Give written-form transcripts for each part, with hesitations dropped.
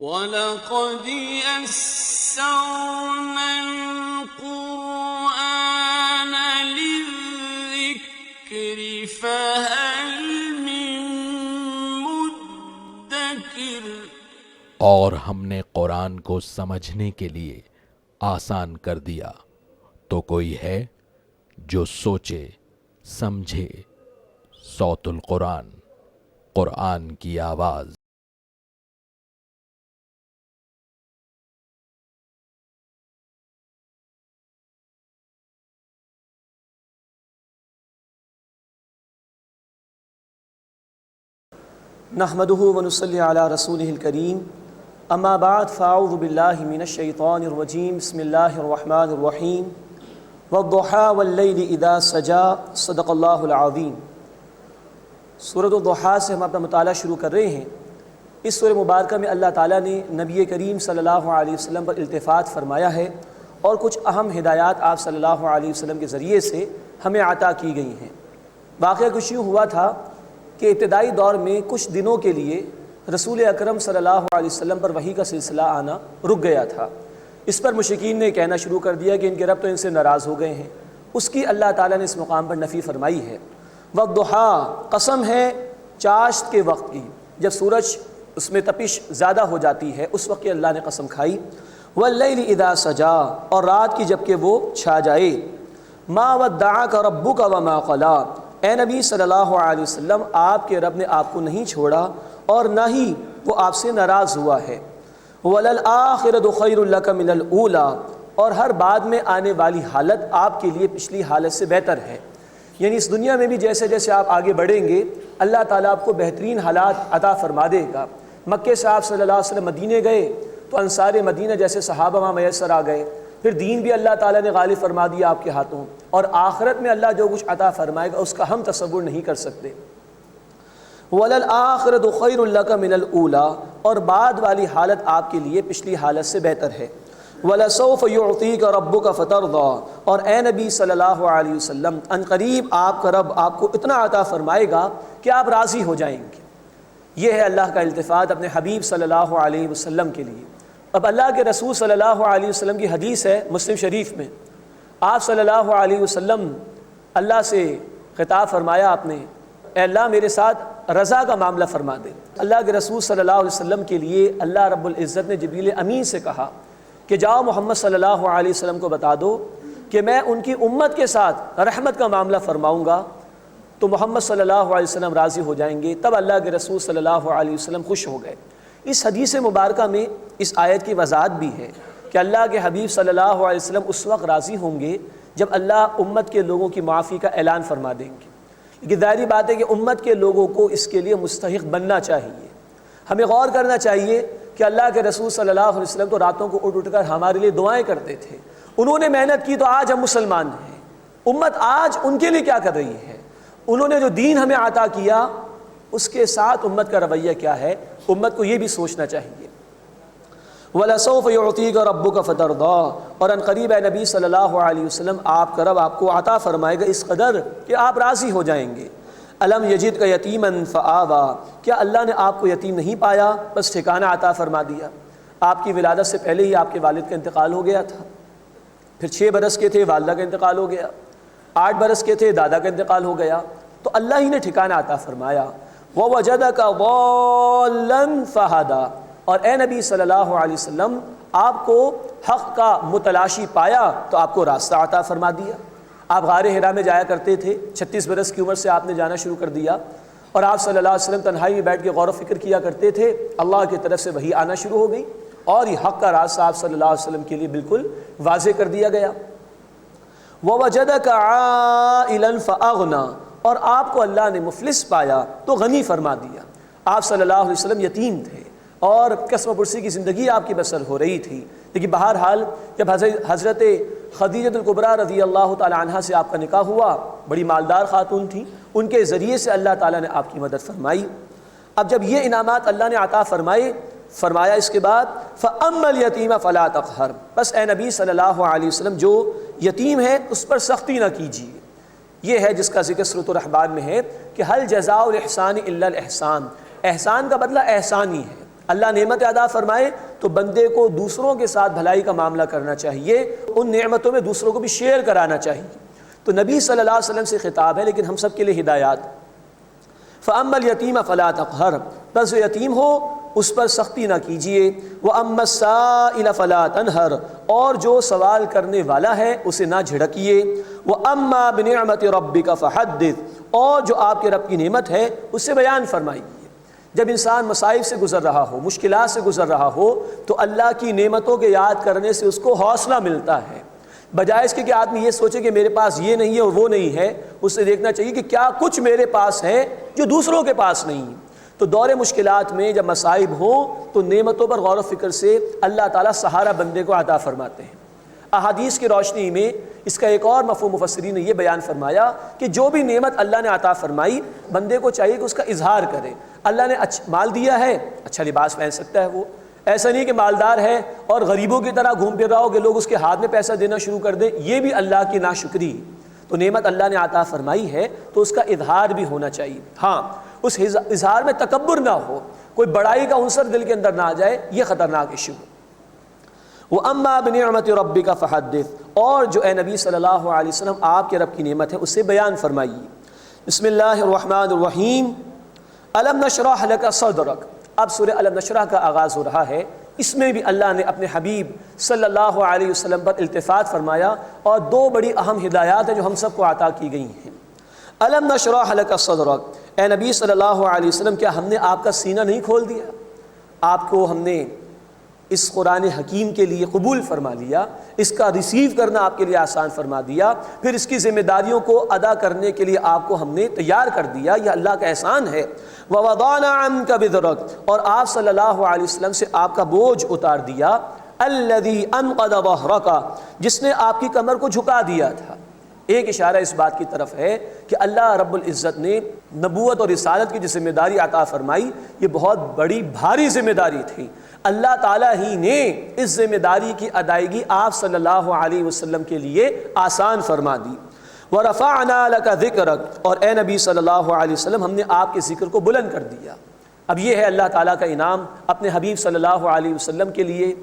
وَلَقَدْ يَسَّرْنَا الْقُرْآنَ لِلذِّكْرِ فَهَلْ مِن مُّدَّكِرٍ۔ اور ہم نے قرآن کو سمجھنے کے لیے آسان کر دیا، تو کوئی ہے جو سوچے سمجھے۔ صوت القرآن، قرآن کی آواز۔ نحمده ونصلي على رسوله الكريم اما بعد فاعوذ بالله من الشيطان الرجيم بسم الله الرحمن الرحيم والضحى والليل اذا سجى صدق الله العظيم۔ سورۃ الضحیٰ سے ہم اپنا مطالعہ شروع کر رہے ہیں۔ اس سورہ مبارکہ میں اللہ تعالیٰ نے نبی کریم صلی اللہ علیہ وسلم پر التفات فرمایا ہے اور کچھ اہم ہدایات آپ صلی اللہ علیہ وسلم کے ذریعے سے ہمیں عطا کی گئی ہیں۔ واقعہ کچھ یوں ہوا تھا کہ ابتدائی دور میں کچھ دنوں کے لیے رسول اکرم صلی اللہ علیہ وسلم پر وحی کا سلسلہ آنا رک گیا تھا۔ اس پر مشرکین نے کہنا شروع کر دیا کہ ان کے رب تو ان سے ناراض ہو گئے ہیں۔ اس کی اللہ تعالیٰ نے اس مقام پر نفی فرمائی ہے۔ والضحیٰ، قسم ہے چاشت کے وقت کی، جب سورج اس میں تپش زیادہ ہو جاتی ہے اس وقت کی اللہ نے قسم کھائی۔ واللیل اذا سجا، اور رات کی جب کہ وہ چھا جائے۔ ما ودعک ربک وما قلی، اے نبی صلی اللہ علیہ وسلم آپ کے رب نے آپ کو نہیں چھوڑا اور نہ ہی وہ آپ سے ناراض ہوا ہے۔ وَلَلْآخِرَةُ خَيْرٌ لَكَ مِنَ الْأُولَىٰ، اور ہر بعد میں آنے والی حالت آپ کے لیے پچھلی حالت سے بہتر ہے۔ یعنی اس دنیا میں بھی جیسے جیسے آپ آگے بڑھیں گے اللہ تعالیٰ آپ کو بہترین حالات عطا فرما دے گا۔ مکے سے آپ صلی اللہ علیہ وسلم مدینے گئے تو انصار مدینہ جیسے صحابہ وہاں میسر آ گئے، پھر دین بھی اللہ تعالیٰ نے غالب فرما دیا آپ کے ہاتھوں، اور آخرت میں اللہ جو کچھ عطا فرمائے گا اس کا ہم تصور نہیں کر سکتے۔ وَلَلْآخِرَةُ خَيْرٌ لَكَ مِنَ الْأُولَىٰ، اور بعد والی حالت آپ کے لیے پچھلی حالت سے بہتر ہے۔ وَلَسَوْفَ يُعْطِيكَ رَبُّكَ فَتَرْضَىٰ، اور اے نبی صلی اللہ علیہ وسلم ان قریب آپ کا رب آپ کو اتنا عطا فرمائے گا کہ آپ راضی ہو جائیں گے۔ یہ ہے اللہ کا التفات اپنے حبیب صلی اللہ علیہ وسلم کے لیے۔ اب اللہ کے رسول صلی اللہ علیہ وسلم کی حدیث ہے مسلم شریف میں، آپ صلی اللہ علیہ وسلم اللہ سے خطاب فرمایا آپ نے، اے اللہ میرے ساتھ رضا کا معاملہ فرما دے۔ اللہ کے رسول صلی اللہ علیہ وسلم کے لیے اللہ رب العزت نے جبریل امین سے کہا کہ جاؤ محمد صلی اللہ علیہ وسلم کو بتا دو کہ میں ان کی امت کے ساتھ رحمت کا معاملہ فرماؤں گا تو محمد صلی اللہ علیہ وسلم راضی ہو جائیں گے۔ تب اللہ کے رسول صلی اللہ علیہ وسلم خوش ہو گئے۔ اس حدیث مبارکہ میں اس آیت کی وضاحت بھی ہے کہ اللہ کے حبیب صلی اللہ علیہ وسلم اس وقت راضی ہوں گے جب اللہ امت کے لوگوں کی معافی کا اعلان فرما دیں گے۔ یہ ظاہری بات ہے کہ امت کے لوگوں کو اس کے لیے مستحق بننا چاہیے۔ ہمیں غور کرنا چاہیے کہ اللہ کے رسول صلی اللہ علیہ وسلم تو راتوں کو اٹھ کر ہمارے لیے دعائیں کرتے تھے، انہوں نے محنت کی تو آج ہم مسلمان ہیں۔ امت آج ان کے لیے کیا کر رہی ہے؟ انہوں نے جو دین ہمیں عطا کیا اس کے ساتھ امت کا رویہ کیا ہے؟ امت کو یہ بھی سوچنا چاہیے۔ وَلَسَوْفَ يُعْطِيكَ رَبُّكَ فَتَرْضَىٰ، اور ان قریب اے نبی صلی اللہ علیہ وسلم آپ کا رب آپ کو عطا فرمائے گا اس قدر کہ آپ راضی ہو جائیں گے۔ أَلَمْ يَجِدْكَ يَتِيمًا فَآوَىٰ، کیا اللہ نے آپ کو یتیم نہیں پایا بس ٹھکانہ عطا فرما دیا؟ آپ کی ولادت سے پہلے ہی آپ کے والد کا انتقال ہو گیا تھا، پھر 6 برس کے تھے والدہ کا انتقال ہو گیا، 8 برس کے تھے دادا کا انتقال ہو گیا، تو اللہ ہی نے ٹھکانہ عطا فرمایا۔ وَوَجَدَكَ ضَالًّا فَهَدَىٰ، اور اے نبی صلی اللہ علیہ وسلم آپ کو حق کا متلاشی پایا تو آپ کو راستہ عطا فرما دیا۔ آپ غار حرا میں جایا کرتے تھے، 36 برس کی عمر سے آپ نے جانا شروع کر دیا، اور آپ صلی اللہ علیہ وسلم تنہائی میں بیٹھ کے غور و فکر کیا کرتے تھے، اللہ کی طرف سے وحی آنا شروع ہو گئی اور یہ حق کا راستہ آپ صلی اللہ علیہ وسلم کے لیے بالکل واضح کر دیا گیا۔ وَوَجَدَكَ عَائِلًا فَأَغْنَىٰ، اور آپ کو اللہ نے مفلس پایا تو غنی فرما دیا۔ آپ صلی اللہ علیہ وسلم یتیم تھے اور قسم پرسی کی زندگی آپ کی بسر ہو رہی تھی، لیکن بہرحال جب حضرت خدیجہ الکبریٰ رضی اللہ تعالی عنہا سے آپ کا نکاح ہوا، بڑی مالدار خاتون تھیں، ان کے ذریعے سے اللہ تعالیٰ نے آپ کی مدد فرمائی۔ اب جب یہ انعامات اللہ نے عطا فرمایا اس کے بعد فَأَمَّا الْيَتِيمَ فَلَا تَقْهَرْ، بس اے نبی صلی اللہ علیہ وسلم جو یتیم ہے اس پر سختی نہ کیجیے۔ یہ ہے جس کا ذکر سورۃ الرحمن میں ہے کہ هَلْ جَزَاءُ الْإِحْسَانِ إِلَّا الْإِحْسَانُ، احسان کا بدلہ احسان ہی ہے۔ اللہ نعمت عطا فرمائے تو بندے کو دوسروں کے ساتھ بھلائی کا معاملہ کرنا چاہیے، ان نعمتوں میں دوسروں کو بھی شیئر کرانا چاہیے۔ تو نبی صلی اللہ علیہ وسلم سے خطاب ہے، لیکن ہم سب کے لیے ہدایات۔ فَأَمَّا الْيَتِيمَ فَلَا تَقْهَرْ، بس جو یتیم ہو اس پر سختی نہ کیجیے۔ وَأَمَّا السَّائِلَ فَلَا تَنْهَرْ، اور جو سوال کرنے والا ہے اسے نہ جھڑکیے۔ وَأَمَّا بِنِعْمَةِ رَبِّكَ فَحَدِّثْ، اور جو آپ کے رب کی نعمت ہے اسے بیان فرمائیے۔ جب انسان مصائب سے گزر رہا ہو، مشکلات سے گزر رہا ہو، تو اللہ کی نعمتوں کے یاد کرنے سے اس کو حوصلہ ملتا ہے، بجائے اس کے کہ آدمی یہ سوچے کہ میرے پاس یہ نہیں ہے اور وہ نہیں ہے۔ اسے دیکھنا چاہیے کہ کیا کچھ میرے پاس ہے جو دوسروں کے پاس نہیں ہے۔ تو دور مشکلات میں جب مصائب ہوں تو نعمتوں پر غور و فکر سے اللہ تعالیٰ سہارا بندے کو عطا فرماتے ہیں۔ احادیث کی روشنی میں اس کا ایک اور مفہوم مفسرین نے یہ بیان فرمایا کہ جو بھی نعمت اللہ نے عطا فرمائی، بندے کو چاہیے کہ اس کا اظہار کرے۔ اللہ نے مال دیا ہے، اچھا لباس پہن سکتا ہے وہ، ایسا نہیں کہ مالدار ہے اور غریبوں کی طرح گھوم پھر رہا ہو کہ لوگ اس کے ہاتھ میں پیسہ دینا شروع کر دیں، یہ بھی اللہ کی ناشکری۔ تو نعمت اللہ نے عطا فرمائی ہے تو اس کا اظہار بھی ہونا چاہیے۔ ہاں، اس اظہار میں تکبر نہ ہو، کوئی بڑائی کا عنصر دل کے اندر نہ آ جائے، یہ خطرناک ایشو ہے۔ وَأَمَّا بِنِعْمَةِ رَبِّكَ فَحَدِّثْ، اور جو اے نبی صلی اللہ علیہ وسلم آپ کے رب کی نعمت ہے اسے بیان فرمائیے۔ بسم اللہ الرحمن الرحیم۔ الم نشرح لک صدرک، اب سورہ الم نشرح کا آغاز ہو رہا ہے۔ اس میں بھی اللہ نے اپنے حبیب صلی اللہ علیہ وسلم پر التفات فرمایا اور دو بڑی اہم ہدایات ہیں جو ہم سب کو عطا کی گئی ہیں۔ الم نشرح لک صدرک، اے نبی صلی اللہ علیہ وسلم کیا ہم نے آپ کا سینہ نہیں کھول دیا؟ آپ کو ہم نے اس قرآن حکیم کے لیے قبول فرما لیا، اس کا ریسیو کرنا آپ کے لیے آسان فرما دیا، پھر اس کی ذمہ داریوں کو ادا کرنے کے لیے آپ کو ہم نے تیار کر دیا، یہ اللہ کا احسان ہے۔ وَوَضَعْنَا عَنْكَ وِزْرَكَ، اور آپ صلی اللہ علیہ وسلم سے آپ کا بوجھ اتار دیا۔ الَّذِي أَنْقَضَ ظَهْرَكَ، جس نے آپ کی کمر کو جھکا دیا تھا۔ ایک اشارہ اس بات کی طرف ہے کہ اللہ رب العزت نے نبوت اور رسالت کی جو ذمہ داری عطا فرمائی، یہ بہت بڑی بھاری ذمہ داری تھی۔ اللہ تعالیٰ ہی نے اس ذمہ داری کی ادائیگی آپ صلی اللہ علیہ وسلم کے لیے آسان فرما دی۔ وَرَفَعْنَا لَكَ ذِكْرَكَ، اور اے نبی صلی اللہ علیہ وسلم ہم نے آپ کے ذکر کو بلند کر دیا۔ اب یہ ہے اللہ تعالیٰ کا انعام اپنے حبیب صلی اللہ علیہ وسلم کے لیے۔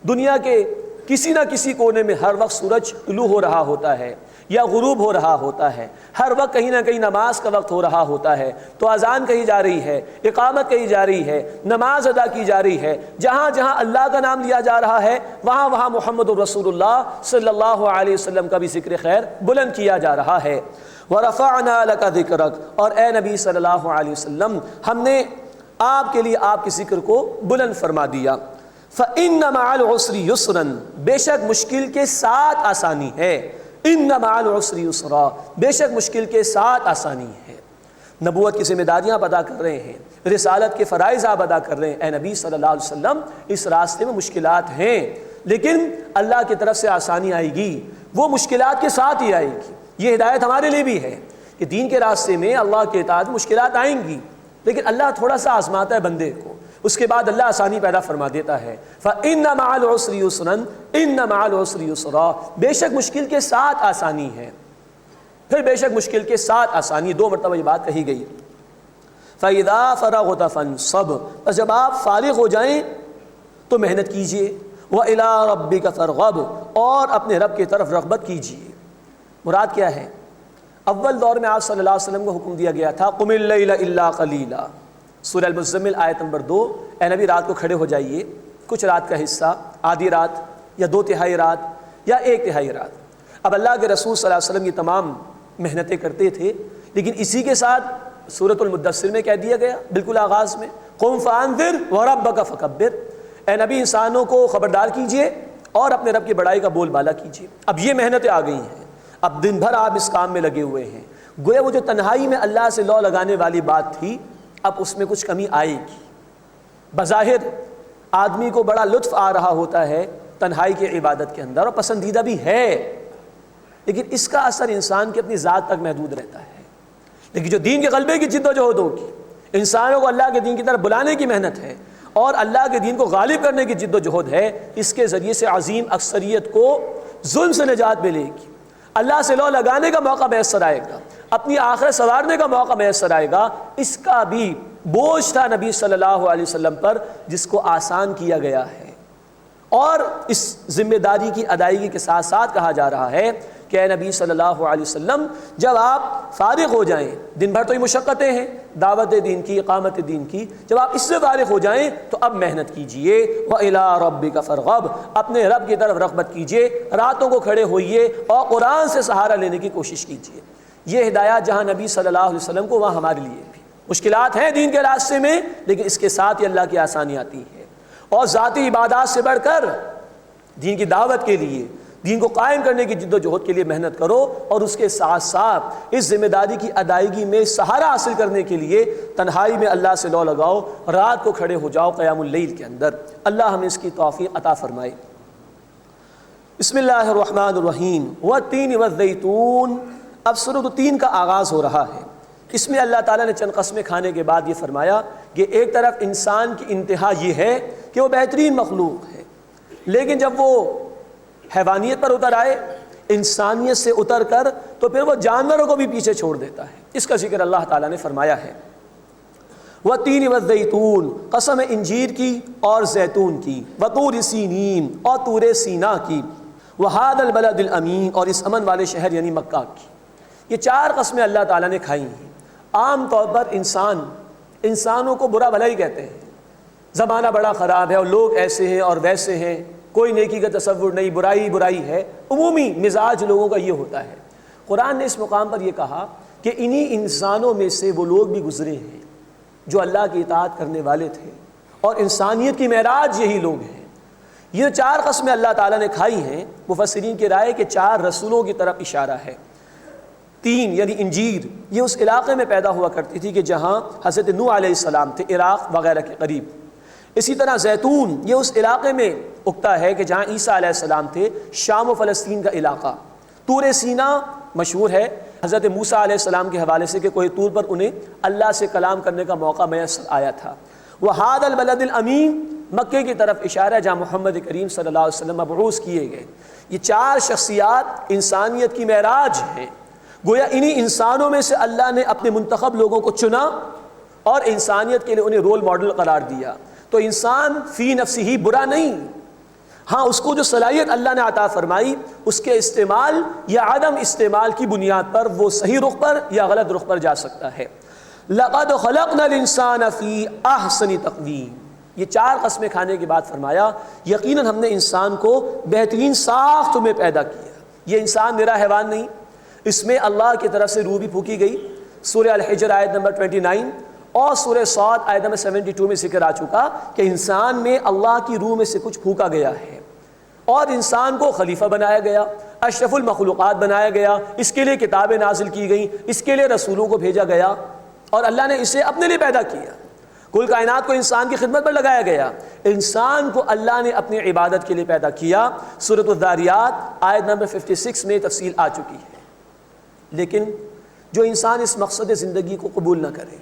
دنیا کے کسی نہ کسی کونے میں ہر وقت سورج طلوع ہو رہا ہوتا ہے یا غروب ہو رہا ہوتا ہے، ہر وقت کہیں نہ کہیں نماز کا وقت ہو رہا ہوتا ہے، تو اذان کہی جا رہی ہے، اقامت کہی جا رہی ہے، نماز ادا کی جا رہی ہے، جہاں جہاں اللہ کا نام لیا جا رہا ہے وہاں وہاں محمد رسول اللہ صلی اللہ علیہ وسلم کا بھی ذکر خیر بلند کیا جا رہا ہے۔ وَرَفَعْنَا لَكَ ذِكْرَكَ، اور اے نبی صلی اللہ علیہ وسلم ہم نے آپ کے لیے آپ کے ذکر کو بلند فرما دیا۔ فَإِنَّ مَعَ الْعُسْرِ يُسْرًا، بے شک مشکل کے ساتھ آسانی ہے۔ اِنَّ مَعَ الْعُسْرِ يُسْرًا، بے شک مشکل کے ساتھ آسانی ہے۔ نبوت کی ذمہ داریاں آپ ادا کر رہے ہیں، رسالت کے فرائض آپ ادا کر رہے ہیں، اے نبی صلی اللہ علیہ وسلم اس راستے میں مشکلات ہیں، لیکن اللہ کی طرف سے آسانی آئے گی، وہ مشکلات کے ساتھ ہی آئے گی۔ یہ ہدایت ہمارے لیے بھی ہے کہ دین کے راستے میں اللہ کے اطاعت مشکلات آئیں گی، لیکن اللہ تھوڑا سا آزماتا ہے بندے کو، اس کے بعد اللہ آسانی پیدا فرما دیتا ہے۔ فَإِنَّ مَعَ الْعُسْرِ يُسْرًا إِنَّ مَعَ الْعُسْرِ يُسْرًا، بے شک مشکل کے ساتھ آسانی ہے، پھر بے شک مشکل کے ساتھ آسانی، دو مرتبہ یہ بات کہی گئی۔ فَإِذَا فَرَغْتَ فَانْصَبْ، بس جب آپ فارغ ہو جائیں تو محنت کیجئے۔ وَإِلَىٰ رَبِّكَ فَارْغَب، اور اپنے رب کی طرف رغبت کیجئے۔ مراد کیا ہے؟ اول دور میں آپ صلی اللہ علیہ وسلم کو حکم دیا گیا تھا قُمِ اللَّيْلَ إِلَّا قَلِيلًا، سورہ المزمل آیت نمبر 2، اے نبی رات کو کھڑے ہو جائیے، کچھ رات کا حصہ، آدھی رات یا 2/3 رات یا 1/3 رات۔ اب اللہ کے رسول صلی اللہ علیہ وسلم یہ تمام محنتیں کرتے تھے، لیکن اسی کے ساتھ سورۃ المدثر میں کہہ دیا گیا بالکل آغاز میں، قُمْ فَأَنذِرْ وَرَبَّكَ فَكَبِّرْ، اے نبی انسانوں کو خبردار کیجئے اور اپنے رب کی بڑائی کا بول بالا کیجئے۔ اب یہ محنتیں آ گئی ہیں، اب دن بھر آپ اس کام میں لگے ہوئے ہیں، گویا وہ جو تنہائی میں اللہ سے لو لگانے والی بات تھی اب اس میں کچھ کمی آئے گی۔ بظاہر آدمی کو بڑا لطف آ رہا ہوتا ہے تنہائی کی عبادت کے اندر، اور پسندیدہ بھی ہے، لیکن اس کا اثر انسان کی اپنی ذات تک محدود رہتا ہے۔ لیکن جو دین کے غلبے کی جد و جہد ہوگی، انسانوں کو اللہ کے دین کی طرف بلانے کی محنت ہے اور اللہ کے دین کو غالب کرنے کی جد و جہد ہے، اس کے ذریعے سے عظیم اکثریت کو ظلم سے نجات ملے گی، اللہ سے لو لگانے کا موقع میسر آئے گا، اپنی آخرت سنوارنے کا موقع میسر آئے گا، اس کا بھی بوجھ تھا نبی صلی اللہ علیہ وسلم پر جس کو آسان کیا گیا ہے، اور اس ذمہ داری کی ادائیگی کے ساتھ ساتھ کہا جا رہا ہے کہ اے نبی صلی اللہ علیہ وسلم جب آپ فارغ ہو جائیں، دن بھر تو یہ مشقتیں ہیں دعوت دین کی، اقامت دین کی، جب آپ اس سے فارغ ہو جائیں تو اب محنت کیجئے، وَإِلَىٰ رَبِّكَ فَارْغَب، اپنے رب کی طرف رغبت کیجئے، راتوں کو کھڑے ہوئیے اور قرآن سے سہارا لینے کی کوشش کیجئے۔ یہ ہدایات جہاں نبی صلی اللہ علیہ وسلم کو، وہاں ہمارے لیے بھی مشکلات ہیں دین کے راستے میں، لیکن اس کے ساتھ ہی اللہ کی آسانی آتی ہے، اور ذاتی عبادات سے بڑھ کر دین کی دعوت کے لیے، دین کو قائم کرنے کی جد و جہد کے لیے محنت کرو، اور اس کے ساتھ ساتھ اس ذمہ داری کی ادائیگی میں سہارا حاصل کرنے کے لیے تنہائی میں اللہ سے لو لگاؤ، رات کو کھڑے ہو جاؤ قیام اللیل کے اندر۔ اللہ ہمیں اس کی توفیق عطا فرمائے۔ بسم اللہ الرحمن الرحیم، والتین والزیتون۔ اب سورۃ التین کا آغاز ہو رہا ہے۔ اس میں اللہ تعالیٰ نے چند قسمیں کھانے کے بعد یہ فرمایا کہ ایک طرف انسان کی انتہا یہ ہے کہ وہ بہترین مخلوق ہے، لیکن جب وہ حیوانیت پر اتر آئے، انسانیت سے اتر کر، تو پھر وہ جانوروں کو بھی پیچھے چھوڑ دیتا ہے۔ اس کا ذکر اللہ تعالیٰ نے فرمایا ہے۔ والتین والزیتون، قسم انجیر کی اور زیتون کی، وطور سینین، اور طور سینا کی، وہذا البلد الامین، اور اس امن والے شہر یعنی مکہ کی۔ یہ چار قسمیں اللہ تعالیٰ نے کھائی ہیں۔ عام طور پر انسانوں کو برا بھلا ہی کہتے ہیں، زمانہ بڑا خراب ہے اور لوگ ایسے ہیں اور ویسے ہیں، کوئی نیکی کا تصور نہیں، برائی برائی ہے، عمومی مزاج لوگوں کا یہ ہوتا ہے۔ قرآن نے اس مقام پر یہ کہا کہ انہی انسانوں میں سے وہ لوگ بھی گزرے ہیں جو اللہ کی اطاعت کرنے والے تھے، اور انسانیت کی معراج یہی لوگ ہیں۔ یہ چار قسمیں اللہ تعالیٰ نے کھائی ہیں، مفسرین کی رائے کہ چار رسولوں کی طرف اشارہ ہے۔ تین یعنی انجیر، یہ اس علاقے میں پیدا ہوا کرتی تھی کہ جہاں حضرت نوح علیہ السلام تھے، عراق وغیرہ کے قریب۔ اسی طرح زیتون، یہ اس علاقے میں اگتا ہے کہ جہاں عیسیٰ علیہ السلام تھے، شام و فلسطین کا علاقہ۔ طور سینا مشہور ہے حضرت موسیٰ علیہ السلام کے حوالے سے کہ کوہ طور پر انہیں اللہ سے کلام کرنے کا موقع میسر آیا تھا۔ وہذا البلد الامین، مکے کی طرف اشارہ ہے جہاں محمد کریم صلی اللہ علیہ وسلم مبعوث کیے گئے۔ یہ چار شخصیات انسانیت کی معراج ہیں۔ گویا انہی انسانوں میں سے اللہ نے اپنے منتخب لوگوں کو چنا اور انسانیت کے لیے انہیں رول ماڈل قرار دیا۔ تو انسان فی نفسہ ہی برا نہیں، ہاں اس کو جو صلاحیت اللہ نے عطا فرمائی، اس کے استعمال یا عدم استعمال کی بنیاد پر وہ صحیح رخ پر یا غلط رخ پر جا سکتا ہے۔ لقد خلقنا الانسان فی احسن تقویم، یہ چار قسمیں کھانے کے بعد فرمایا یقیناً ہم نے انسان کو بہترین ساخت میں پیدا کیا۔ یہ انسان میرا حیوان نہیں، اس میں اللہ کی طرف سے روح بھی پھونکی گئی۔ سورہ الحجر آیت نمبر 29 اور سورہ صاد آیت نمبر 72 میں ذکر آ چکا کہ انسان میں اللہ کی روح میں سے کچھ پھونکا گیا ہے، اور انسان کو خلیفہ بنایا گیا، اشرف المخلوقات بنایا گیا، اس کے لیے کتابیں نازل کی گئیں، اس کے لیے رسولوں کو بھیجا گیا، اور اللہ نے اسے اپنے لیے پیدا کیا۔ کل کائنات کو انسان کی خدمت پر لگایا گیا۔ انسان کو اللہ نے اپنی عبادت کے لیے پیدا کیا۔ سورۃ الذاریات آیت نمبر 56 میں تفصیل آ چکی ہے۔ لیکن جو انسان اس مقصد زندگی کو قبول نہ کرے،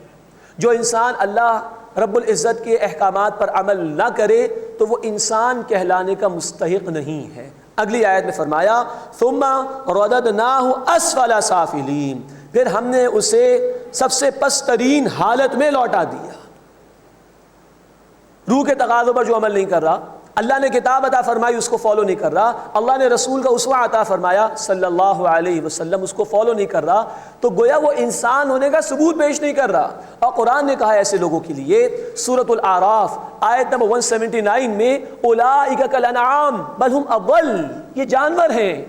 جو انسان اللہ رب العزت کے احکامات پر عمل نہ کرے، تو وہ انسان کہلانے کا مستحق نہیں ہے۔ اگلی آیت میں فرمایا ثم رددناہ اسفل سافلین، پھر ہم نے اسے سب سے پسترین حالت میں لوٹا دیا۔ روح کے تقاضوں پر جو عمل نہیں کر رہا، اللہ نے کتاب عطا فرمائی اس کو فالو نہیں کر رہا، اللہ نے رسول کا اسوہ عطا فرمایا صلی اللہ علیہ وسلم اس کو فالو نہیں کر رہا، تو گویا وہ انسان ہونے کا ثبوت پیش نہیں کر رہا۔ اور قرآن نے کہا ایسے لوگوں کے لیے سورۃ الاعراف آیت نمبر 179 میں اولئک کالانعام بل ہم اضل، یہ جانور ہیں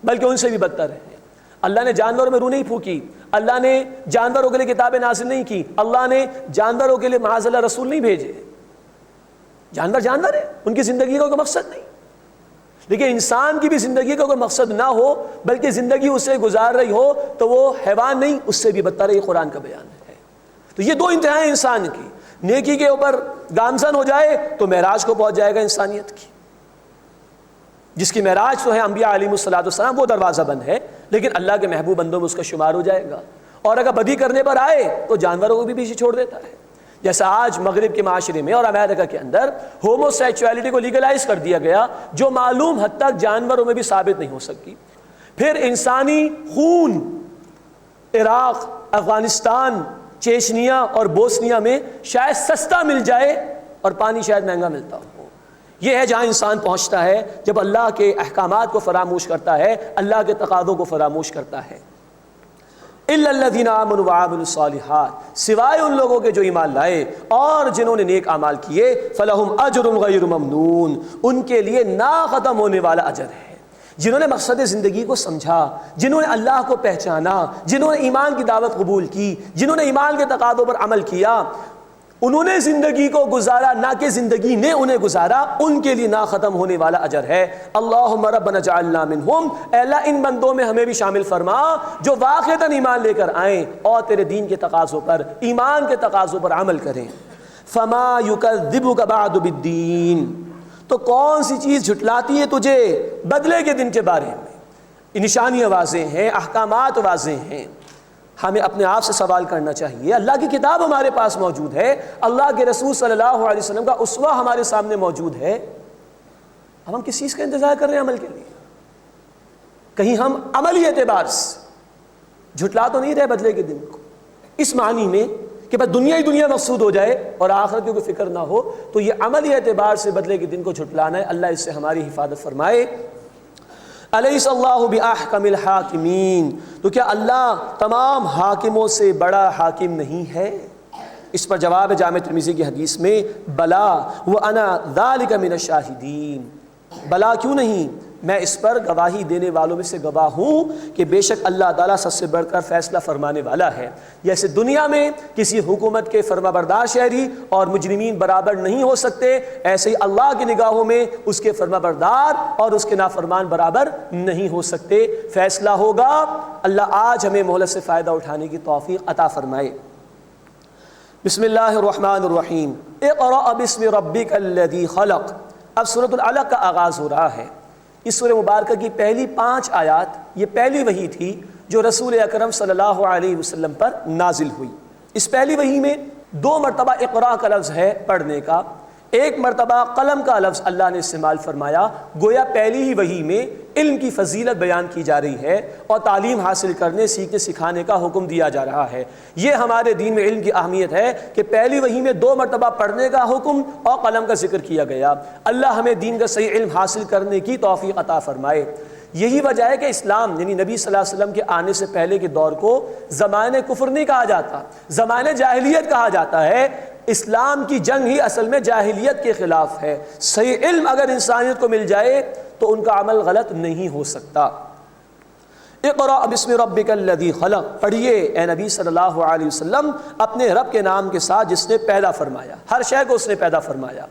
بلکہ ان سے بھی بدتر ہیں۔ اللہ نے جانوروں میں روح نہیں پھونکی، اللہ نے جانوروں کے لیے کتابیں نازل نہیں کی، اللہ نے جانوروں کے لیے معاذ اللہ رسول نہیں بھیجے۔ جانور جانور ہے، ان کی زندگی کا کوئی مقصد نہیں، لیکن انسان کی بھی زندگی کا کوئی مقصد نہ ہو بلکہ زندگی اسے گزار رہی ہو تو وہ حیوان نہیں، اس سے بھی بدتر ہے۔ یہ قرآن کا بیان ہے۔ تو یہ دو انتہائیں انسان کی، نیکی کے اوپر گامزن ہو جائے تو معراج کو پہنچ جائے گا انسانیت کی، جس کی معراج تو ہے انبیاء علیہم الصلوۃ والسلام، وہ دروازہ بند ہے، لیکن اللہ کے محبوب بندوں میں اس کا شمار ہو جائے گا۔ اور اگر بدی کرنے پر آئے تو جانوروں کو بھی پیچھے چھوڑ دیتا ہے۔ جیسا آج مغرب کے معاشرے میں اور امریکہ کے اندر ہومو سیکچولیٹی کو لیگلائز کر دیا گیا، جو معلوم حد تک جانوروں میں بھی ثابت نہیں ہو سکتی۔ پھر انسانی خون عراق، افغانستان، چیچنیا اور بوسنیا میں شاید سستا مل جائے اور پانی شاید مہنگا ملتا ہو۔ یہ ہے جہاں انسان پہنچتا ہے جب اللہ کے احکامات کو فراموش کرتا ہے، اللہ کے تقاضوں کو فراموش کرتا ہے۔ اِلَّا الَّذِينَ آمَنُوا وَعَمِلُوا الصَّالِحَاتِ، سوائے ان لوگوں کے جو ایمان لائے اور جنہوں نے نیک اعمال کیے، فَلَهُمْ أَجْرٌ غَيْرُ مَمْنُونَ، ان کے لیے نا ختم ہونے والا اجر ہے۔ جنہوں نے مقصد زندگی کو سمجھا، جنہوں نے اللہ کو پہچانا، جنہوں نے ایمان کی دعوت قبول کی، جنہوں نے ایمان کے تقاضوں پر عمل کیا، انہوں نے زندگی کو گزارا نہ کہ زندگی نے انہیں گزارا، ان کے لیے نا ختم ہونے والا اجر ہے۔ اللہم ربنا اجعلنا منہم، اے اللہ ان بندوں میں ہمیں بھی شامل فرما جو واقعتاً ایمان لے کر آئیں اور تیرے دین کے تقاضوں پر، ایمان کے تقاضوں پر عمل کریں۔ فما یکذبک بعد بالدین، تو کون سی چیز جھٹلاتی ہے تجھے بدلے کے دن کے بارے میں؟ نشانیاں واضح ہیں، احکامات واضح ہیں۔ ہمیں اپنے آپ سے سوال کرنا چاہیے، اللہ کی کتاب ہمارے پاس موجود ہے، اللہ کے رسول صلی اللہ علیہ وسلم کا اسوہ ہمارے سامنے موجود ہے، اب ہم کس چیز کا انتظار کر رہے ہیں عمل کے لیے؟ کہیں ہم عملی اعتبار سے جھٹلا تو نہیں رہے بدلے کے دن کو، اس معنی میں کہ بس دنیا ہی دنیا مقصود ہو جائے اور آخرت کی کوئی فکر نہ ہو، تو یہ عملی اعتبار سے بدلے کے دن کو جھٹلانا ہے۔ اللہ اس سے ہماری حفاظت فرمائے۔ الیس اللہ باحکم الحاکمین، تو کیا اللہ تمام حاکموں سے بڑا حاکم نہیں ہے؟ اس پر جواب ہے جامع ترمذی کی حدیث میں، بلا وانا ذالک من الشاہدین، بلا کیوں نہیں، میں اس پر گواہی دینے والوں میں سے گواہ ہوں کہ بے شک اللہ تعالیٰ سب سے بڑھ کر فیصلہ فرمانے والا ہے۔ جیسے دنیا میں کسی حکومت کے فرما بردار شہری اور مجرمین برابر نہیں ہو سکتے، ایسے ہی اللہ کی نگاہوں میں اس کے فرما بردار اور اس کے نافرمان برابر نہیں ہو سکتے۔ فیصلہ ہوگا، اللہ آج ہمیں مہلت سے فائدہ اٹھانے کی توفیق عطا فرمائے۔ بسم اللہ الرحمن الرحیم، اقرأ باسم ربک الذی خلق۔ اب سورۃ العلق کا آغاز ہو رہا ہے۔ اس سورہ مبارکہ کی پہلی 5 آیات یہ پہلی وحی تھی جو رسول اکرم صلی اللہ علیہ وسلم پر نازل ہوئی۔ اس پہلی وحی میں 2 مرتبہ اقرا کا لفظ ہے پڑھنے کا، 1 مرتبہ قلم کا لفظ اللہ نے استعمال فرمایا، گویا پہلی ہی وحی میں علم کی فضیلت بیان کی جا رہی ہے اور تعلیم حاصل کرنے، سیکھنے سکھانے کا حکم دیا جا رہا ہے۔ یہ ہمارے دین میں علم کی اہمیت ہے کہ پہلی وحی میں 2 مرتبہ پڑھنے کا حکم اور قلم کا ذکر کیا گیا۔ اللہ ہمیں دین کا صحیح علم حاصل کرنے کی توفیق عطا فرمائے۔ یہی وجہ ہے کہ اسلام یعنی نبی صلی اللہ علیہ وسلم کے آنے سے پہلے کے دور کو زمانۂ کفر نہیں کہا جاتا، زمانۂ جاہلیت کہا جاتا ہے۔ اسلام کی جنگ ہی اصل میں جاہلیت کے خلاف ہے۔ صحیح علم اگر انسانیت کو مل جائے تو ان کا عمل غلط نہیں ہو سکتا۔ اقرأ باسم ربک الذی خلق، پڑھیے اے نبی صلی اللہ علیہ وسلم اپنے رب کے نام کے ساتھ جس نے پیدا فرمایا، ہر شے کو اس نے پیدا فرمایا۔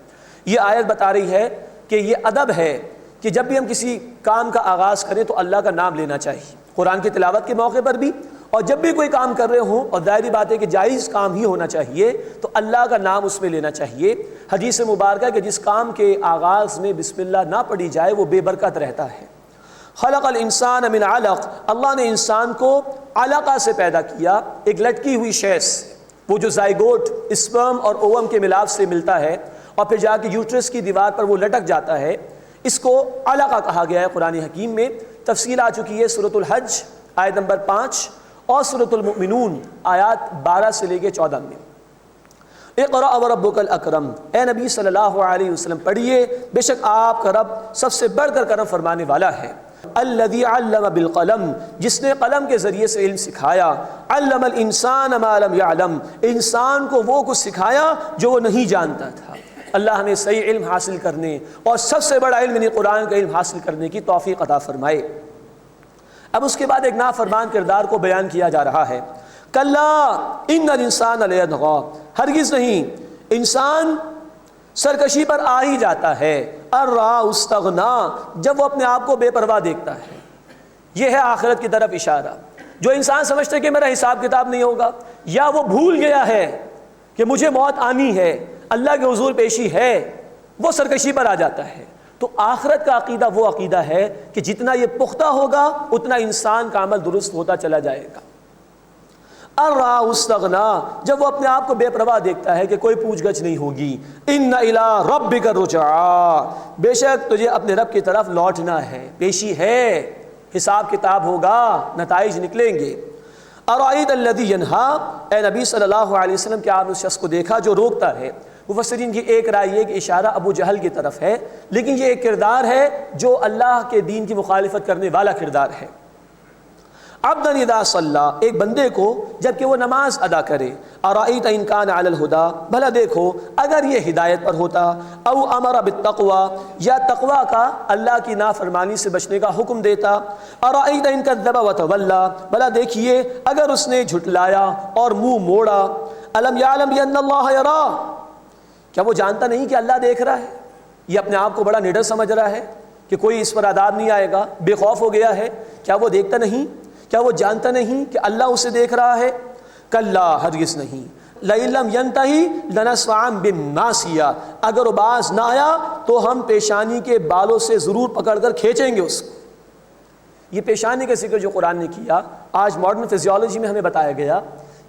یہ آیت بتا رہی ہے کہ یہ ادب ہے کہ جب بھی ہم کسی کام کا آغاز کریں تو اللہ کا نام لینا چاہیے، قرآن کی تلاوت کے موقع پر بھی، اور جب بھی کوئی کام کر رہے ہوں، اور ظاہری بات ہے کہ جائز کام ہی ہونا چاہیے، تو اللہ کا نام اس میں لینا چاہیے۔ حدیث مبارکہ کہ جس کام کے آغاز میں بسم اللہ نہ پڑھی جائے وہ بے برکت رہتا ہے۔ خلق الانسان من علق، اللہ نے انسان کو علقہ سے پیدا کیا، ایک لٹکی ہوئی شے سے، وہ جو زائگوٹ اسپرم اور اووم کے ملاپ سے ملتا ہے اور پھر جا کے یوٹرس کی دیوار پر وہ لٹک جاتا ہے، اس کو علقہ کہا گیا ہے۔ قرآن حکیم میں تفصیل آ چکی ہے، سورۃ الحج آیت نمبر 5 اور سورۃ المؤمنون آیات 12 سے لے کے 14 میں۔ اقرأ وربک الاکرم، اے نبی صلی اللہ علیہ وسلم پڑھیے، بے شک آپ کا رب سب سے بڑھ کر کرم فرمانے والا ہے۔ الذی علم بالقلم، جس نے قلم کے ذریعے سے علم سکھایا۔ علم الانسان ما لم یعلم، انسان کو وہ کچھ سکھایا جو وہ نہیں جانتا تھا۔ اللہ ہمیں صحیح علم حاصل کرنے اور سب سے بڑا علم یعنی قرآن کا علم حاصل کرنے کی توفیق عطا فرمائے۔ اب اس کے بعد ایک نافرمان کردار کو بیان کیا جا رہا ہے۔ کلا ان الانسان لیطغی، ہرگز نہیں، انسان سرکشی پر آ ہی جاتا ہے۔ ارآہ استغنا، جب وہ اپنے آپ کو بے پرواہ دیکھتا ہے۔ یہ ہے آخرت کی طرف اشارہ۔ جو انسان سمجھتا ہے کہ میرا حساب کتاب نہیں ہوگا، یا وہ بھول گیا ہے کہ مجھے موت آنی ہے، اللہ کے حضور پیشی ہے، وہ سرکشی پر آ جاتا ہے۔ تو آخرت کا عقیدہ وہ عقیدہ ہے کہ جتنا یہ پختہ ہوگا اتنا انسان کا عمل درست ہوتا چلا جائے گا۔ ارآہ استغنا، جب وہ اپنے آپ کو بے پرواہ دیکھتا ہے کہ کوئی پوچھ گچھ نہیں ہوگی۔ ان الی ربک الرجعی، بے شک تجھے اپنے رب کی طرف لوٹنا ہے، پیشی ہے، حساب کتاب ہوگا، نتائج نکلیں گے۔ ارأیت الذی ینہا، اے نبی صلی اللہ علیہ وسلم کیا آپ نے اس شخص کو دیکھا جو روکتا ہے؟ مفسرین کی ایک رائے یہ کہ اشارہ ابو جہل کی طرف ہے، لیکن یہ ایک کردار ہے جو اللہ کے دین کی مخالفت کرنے والا کردار ہے۔ عبداً اذا صلی، ایک بندے کو جب کہ وہ نماز ادا کرے، ارأیت ان کان علی الہدی، بھلا دیکھو اگر یہ ہدایت پر ہوتا، او امر بالتقوی، یا تقوی کا اللہ کی نافرمانی سے بچنے کا حکم دیتا، ارأیت ان کذب وتولی، بھلا دیکھیے اگر اس نے جھٹلایا اور منہ موڑا، الم یعلم بان اللہ یرا، کیا وہ جانتا نہیں کہ اللہ دیکھ رہا ہے؟ یہ اپنے آپ کو بڑا نڈر سمجھ رہا ہے کہ کوئی اس پر عذاب نہیں آئے گا، بے خوف ہو گیا ہے، کیا وہ دیکھتا نہیں؟ کیا وہ جانتا نہیں کہ اللہ اسے دیکھ رہا ہے؟ کلا، ہرگز نہیں، لئن لم ینتہی لنسفعا بالناصیہ، اگر وہ باز نہ آیا تو ہم پیشانی کے بالوں سے ضرور پکڑ کر کھینچیں گے اس کو۔ یہ پیشانی کا ذکر جو قرآن نے کیا، آج ماڈرن فزیولوجی میں ہمیں بتایا گیا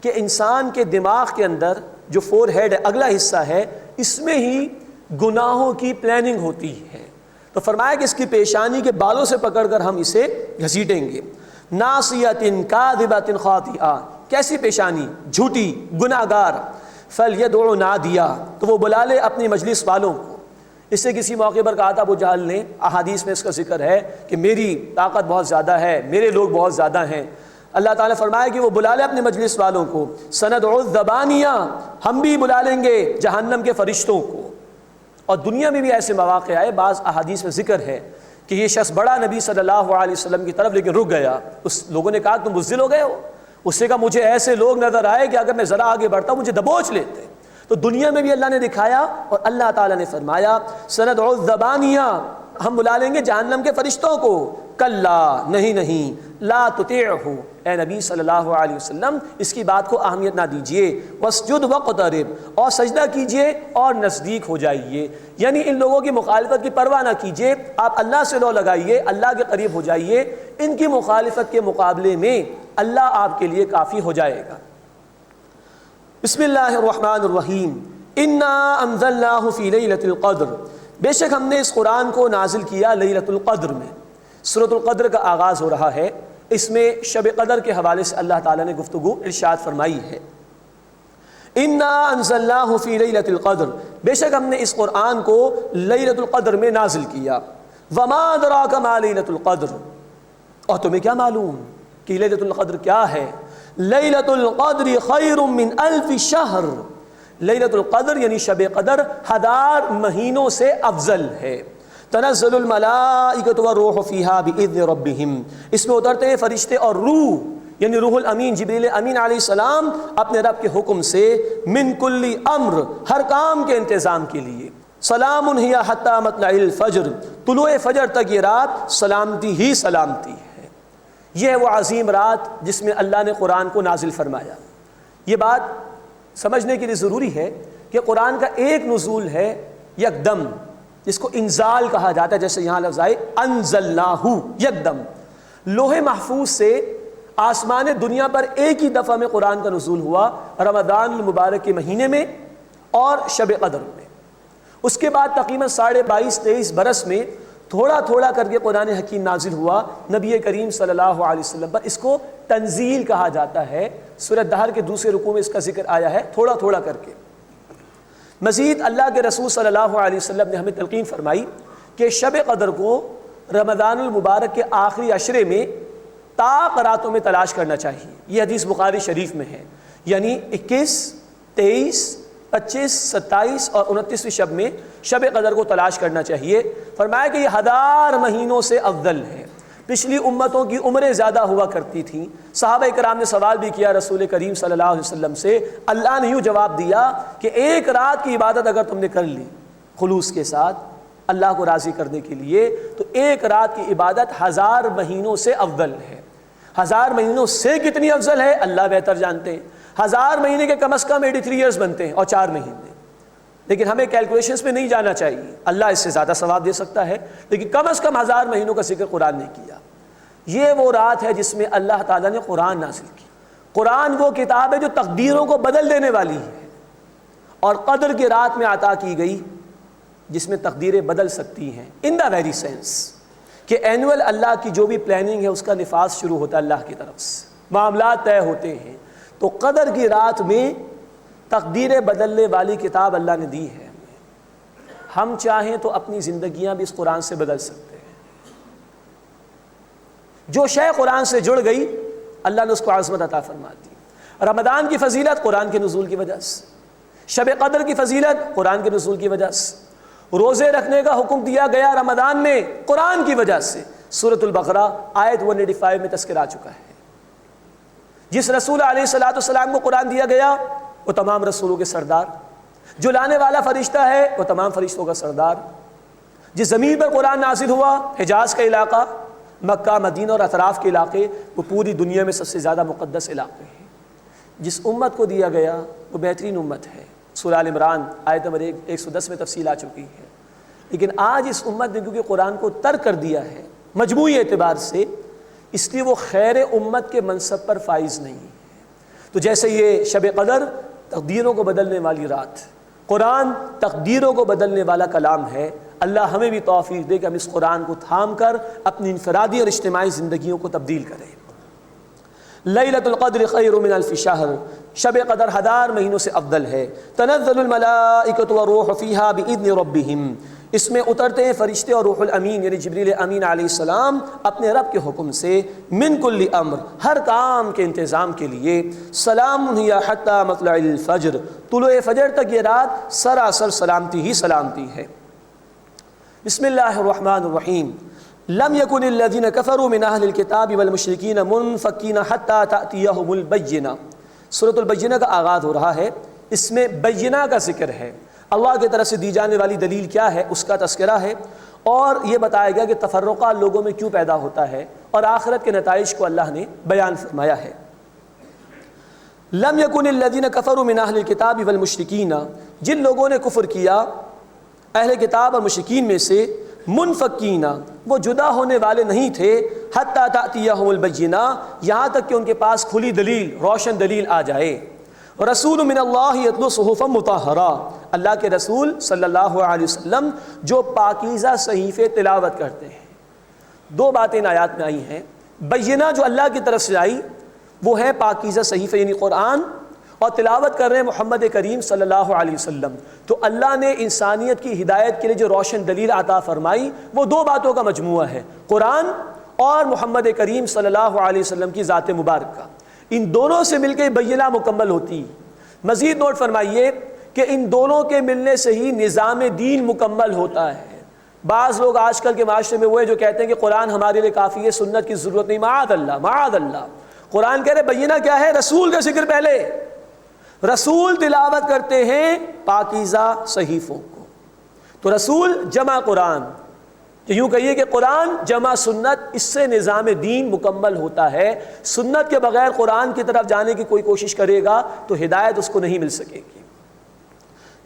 کہ انسان کے دماغ کے اندر جو فور ہیڈ ہے، اگلا حصہ ہے، اس میں ہی گناہوں کی پلاننگ ہوتی ہے۔ تو فرمایا کہ اس کی پیشانی کے بالوں سے پکڑ کر ہم اسے گھسیٹیں گے۔ ناصیۃ کاذبۃ خاطئہ، کیسی پیشانی؟ جھوٹی، گناہ گار۔ فلیدع نادیہ، تو وہ بلا لے اپنی مجلس والوں کو۔ اس سے کسی موقع پر کہا تھا ابو جہل نے، احادیث میں اس کا ذکر ہے کہ میری طاقت بہت زیادہ ہے، میرے لوگ بہت زیادہ ہیں۔ اللہ تعالیٰ فرمایا کہ وہ بلا لے اپنے مجلس والوں کو۔ سندع الزبانیہ، ہم بھی بلا لیں گے جہنم کے فرشتوں کو۔ اور دنیا میں بھی ایسے مواقع آئے، بعض احادیث میں ذکر ہے کہ یہ شخص بڑا نبی صلی اللہ علیہ وسلم کی طرف، لیکن رک گیا۔ اس لوگوں نے کہا تم بزدل ہو گئے ہو؟ اس نے کہا مجھے ایسے لوگ نظر آئے کہ اگر میں ذرا آگے بڑھتا مجھے دبوچ لیتے۔ تو دنیا میں بھی اللہ نے دکھایا، اور اللہ تعالیٰ نے فرمایا سندع الزبانیہ، ہم بلا لیں گے جہنم کے فرشتوں کو۔ کلا، نہیں نہیں، لا تطیعہ، اے نبی صلی اللہ علیہ وسلم اس کی بات کو اہمیت نہ دیجیے۔ واسجد واقترب، اور سجدہ کیجیے اور نزدیک ہو جائیے، یعنی ان لوگوں کی مخالفت کی پرواہ نہ کیجیے، آپ اللہ سے لو لگائیے، اللہ کے قریب ہو جائیے، ان کی مخالفت کے مقابلے میں اللہ آپ کے لیے کافی ہو جائے گا۔ بسم اللہ الرحمن الرحیم، انا انزلناہ فی لیلۃ القدر، بے شک ہم نے اس قرآن کو نازل کیا لیلۃ القدر میں۔ سورۃ القدر کا آغاز ہو رہا ہے، اس میں شب قدر کے حوالے سے اللہ تعالیٰ نے گفتگو ارشاد فرمائی ہے۔ انا انزلناہ فی لیلۃ القدر، بے شک ہم نے اس قرآن کو لیلۃ القدر میں نازل کیا۔ وما ادراک ما لیلۃ القدر، اور تمہیں کیا معلوم کہ لیلۃ القدر کیا ہے؟ لیلۃ القدر خیر من الف شہر، لیلۃ القدر یعنی شب قدر 1000 مہینوں سے افضل ہے۔ تنزل الملائکۃ والروح فیہا باذن ربہم، اس میں اترتے ہیں فرشتے اور روح یعنی روح الامین جبریل امین علیہ السلام اپنے رب کے حکم سے، من کل امر، ہر کام کے انتظام کے لیے۔ سلام ہی حتی مطلع الفجر، طلوع فجر تک یہ رات سلامتی ہی سلامتی ہے۔ یہ ہے وہ عظیم رات جس میں اللہ نے قرآن کو نازل فرمایا۔ یہ بات سمجھنے کے لیے ضروری ہے کہ قرآن کا ایک نزول ہے یکدم، جس کو انزال کہا جاتا ہے، جیسے یہاں لفظ آئے انزلناہ، یکدم۔ لوح محفوظ سے آسمان دنیا پر ایک ہی دفعہ میں قرآن کا نزول ہوا، رمضان المبارک کے مہینے میں اور شب قدر میں۔ اس کے بعد تقریباً 22-23 برس میں تھوڑا تھوڑا کر کے قرآن حکیم نازل ہوا نبی کریم صلی اللہ علیہ وسلم پر۔ اس کو تنزیل کہا جاتا ہے۔ سورۃ دہر کے دوسرے رکوع میں اس کا ذکر آیا ہے، تھوڑا تھوڑا کر کے۔ مزید اللہ کے رسول صلی اللہ علیہ وسلم نے ہمیں تلقین فرمائی کہ شب قدر کو رمضان المبارک کے آخری عشرے میں طاق راتوں میں تلاش کرنا چاہیے۔ یہ حدیث بخاری شریف میں ہے، یعنی 21، 23، 25، 27 اور 29ویں شب میں شب قدر کو تلاش کرنا چاہیے۔ فرمایا کہ یہ 1000 مہینوں سے افضل ہے۔ پچھلی امتوں کی عمریں زیادہ ہوا کرتی تھیں۔ صحابہ کرام نے سوال بھی کیا رسول کریم صلی اللہ علیہ وسلم سے، اللہ نے یوں جواب دیا کہ ایک رات کی عبادت اگر تم نے کر لی خلوص کے ساتھ اللہ کو راضی کرنے کے لیے، تو ایک رات کی عبادت 1000 مہینوں سے افضل ہے۔ 1000 مہینوں سے کتنی افضل ہے اللہ بہتر جانتے ہیں۔ 1000 مہینے کے کم از کم 83 ایئرز بنتے ہیں اور 4 مہینے، لیکن ہمیں کیلکولیشنز پہ نہیں جانا چاہیے، اللہ اس سے زیادہ ثواب دے سکتا ہے، لیکن کم از کم 1000 مہینوں کا ذکر قرآن نے کیا۔ یہ وہ رات ہے جس میں اللہ تعالیٰ نے قرآن نازل کی۔ قرآن وہ کتاب ہے جو تقدیروں کو بدل دینے والی ہے، اور قدر کی رات میں عطا کی گئی جس میں تقدیریں بدل سکتی ہیں، ان دا ویری سینس کہ اینول اللہ کی جو بھی پلاننگ ہے اس کا نفاذ شروع ہوتا ہے اللہ کی طرف سے۔ معاملات طے ہوتے ہیں۔ تو قدر کی رات میں تقدیریں بدلنے والی کتاب اللہ نے دی ہے۔ ہم چاہیں تو اپنی زندگیاں بھی اس قرآن سے بدل سکتے ہیں۔ جو شے قرآن سے جڑ گئی اللہ نے اس کو عظمت عطا فرما دی۔ رمضان کی فضیلت قرآن کے نزول کی وجہ سے، شب قدر کی فضیلت قرآن کے نزول کی وجہ سے، روزے رکھنے کا حکم دیا گیا رمضان میں قرآن کی وجہ سے۔ سورۃ البقرہ آیت 185 میں تذکر آ چکا ہے۔ جس رسول علیہ الصلوۃ والسلام کو قرآن دیا گیا وہ تمام رسولوں کے سردار، جو لانے والا فرشتہ ہے وہ تمام فرشتوں کا سردار۔ جس زمین پر قرآن نازل ہوا، حجاز کا علاقہ، مکہ مدینہ اور اطراف کے علاقے، وہ پوری دنیا میں سب سے زیادہ مقدس علاقے ہیں۔ جس امت کو دیا گیا وہ بہترین امت ہے۔ سورہ آل عمران آیت نمبر 110 میں تفصیل آ چکی ہے۔ لیکن آج اس امت نے کیونکہ قرآن کو ترک کر دیا ہے مجموعی اعتبار سے، اس لیے وہ خیر امت کے منصب پر فائز نہیں ہے۔ تو جیسے یہ شب قدر تقدیروں کو بدلنے والی رات، قرآن تقدیروں کو بدلنے والا کلام ہے، اللہ ہمیں بھی توفیق دے کہ ہم اس قرآن کو تھام کر اپنی انفرادی اور اجتماعی زندگیوں کو تبدیل کریں۔ لیلۃ القدر خیر من الف شہر، شب قدر 1000 مہینوں سے افضل ہے۔ تنزل الملائکۃ والروح فیہا باذن ربہم، اس میں اترتے ہیں فرشتے اور روح الامین یعنی جبریل امین علیہ السلام اپنے رب کے حکم سے، من کل امر، ہر کام کے انتظام کے لیے۔ سلام ہی حتی مطلع الفجر، طلوع فجر تک یہ رات سراسر سلامتی ہی سلامتی ہے۔ بسم اللہ الرحمن الرحیم۔ لم يكن الذين كفروا من اهل الكتاب والمشركين منفكين حتى تأتيهم البينة۔ سورۃ البینہ کا آغاز ہو رہا ہے، اس میں بینہ کا ذکر ہے، اللہ کی طرف سے دی جانے والی دلیل کیا ہے اس کا تذکرہ ہے، اور یہ بتایا گیا کہ تفرقہ لوگوں میں کیوں پیدا ہوتا ہے، اور آخرت کے نتائج کو اللہ نے بیان فرمایا ہے۔ لم يكن الذين كفروا من اهل الكتاب والمشركين، جن لوگوں نے کفر کیا اہل کتاب اور مشرکین میں سے، منفکین، وہ جدا ہونے والے نہیں تھے، حتی تأتیہم البینہ، یہاں تک کہ ان کے پاس کھلی دلیل، روشن دلیل آ جائے۔ رسول من اللہ یتلو صحفا مطہرہ، اللہ کے رسول صلی اللہ علیہ وسلم جو پاکیزہ صحیفے تلاوت کرتے ہیں۔ دو باتیں ان آیات میں آئی ہیں۔ بینہ جو اللہ کی طرف سے آئی وہ ہے پاکیزہ صحیفے یعنی قرآن، اور تلاوت کر رہے ہیں محمد کریم صلی اللہ علیہ وسلم۔ تو اللہ نے انسانیت کی ہدایت کے لیے جو روشن دلیل عطا فرمائی وہ دو باتوں کا مجموعہ ہے، قرآن اور محمد کریم صلی اللہ علیہ وسلم کی ذات مبارکہ۔ ان دونوں سے مل کے بینہ مکمل ہوتی۔ مزید نوٹ فرمائیے کہ ان دونوں کے ملنے سے ہی نظام دین مکمل ہوتا ہے۔ بعض لوگ آج کل کے معاشرے میں وہ ہیں جو کہتے ہیں کہ قرآن ہمارے لیے کافی ہے، سنت کی ضرورت نہیں۔ معاذ اللہ، معاذ اللہ۔ قرآن کہہ رہے بینہ کیا ہے؟ رسول کا ذکر پہلے، رسول تلاوت کرتے ہیں پاکیزہ صحیفوں کو، تو رسول جمع قرآن، یوں کہیے کہ قرآن جمع سنت، اس سے نظام دین مکمل ہوتا ہے۔ سنت کے بغیر قرآن کی طرف جانے کی کوئی کوشش کرے گا تو ہدایت اس کو نہیں مل سکے گی۔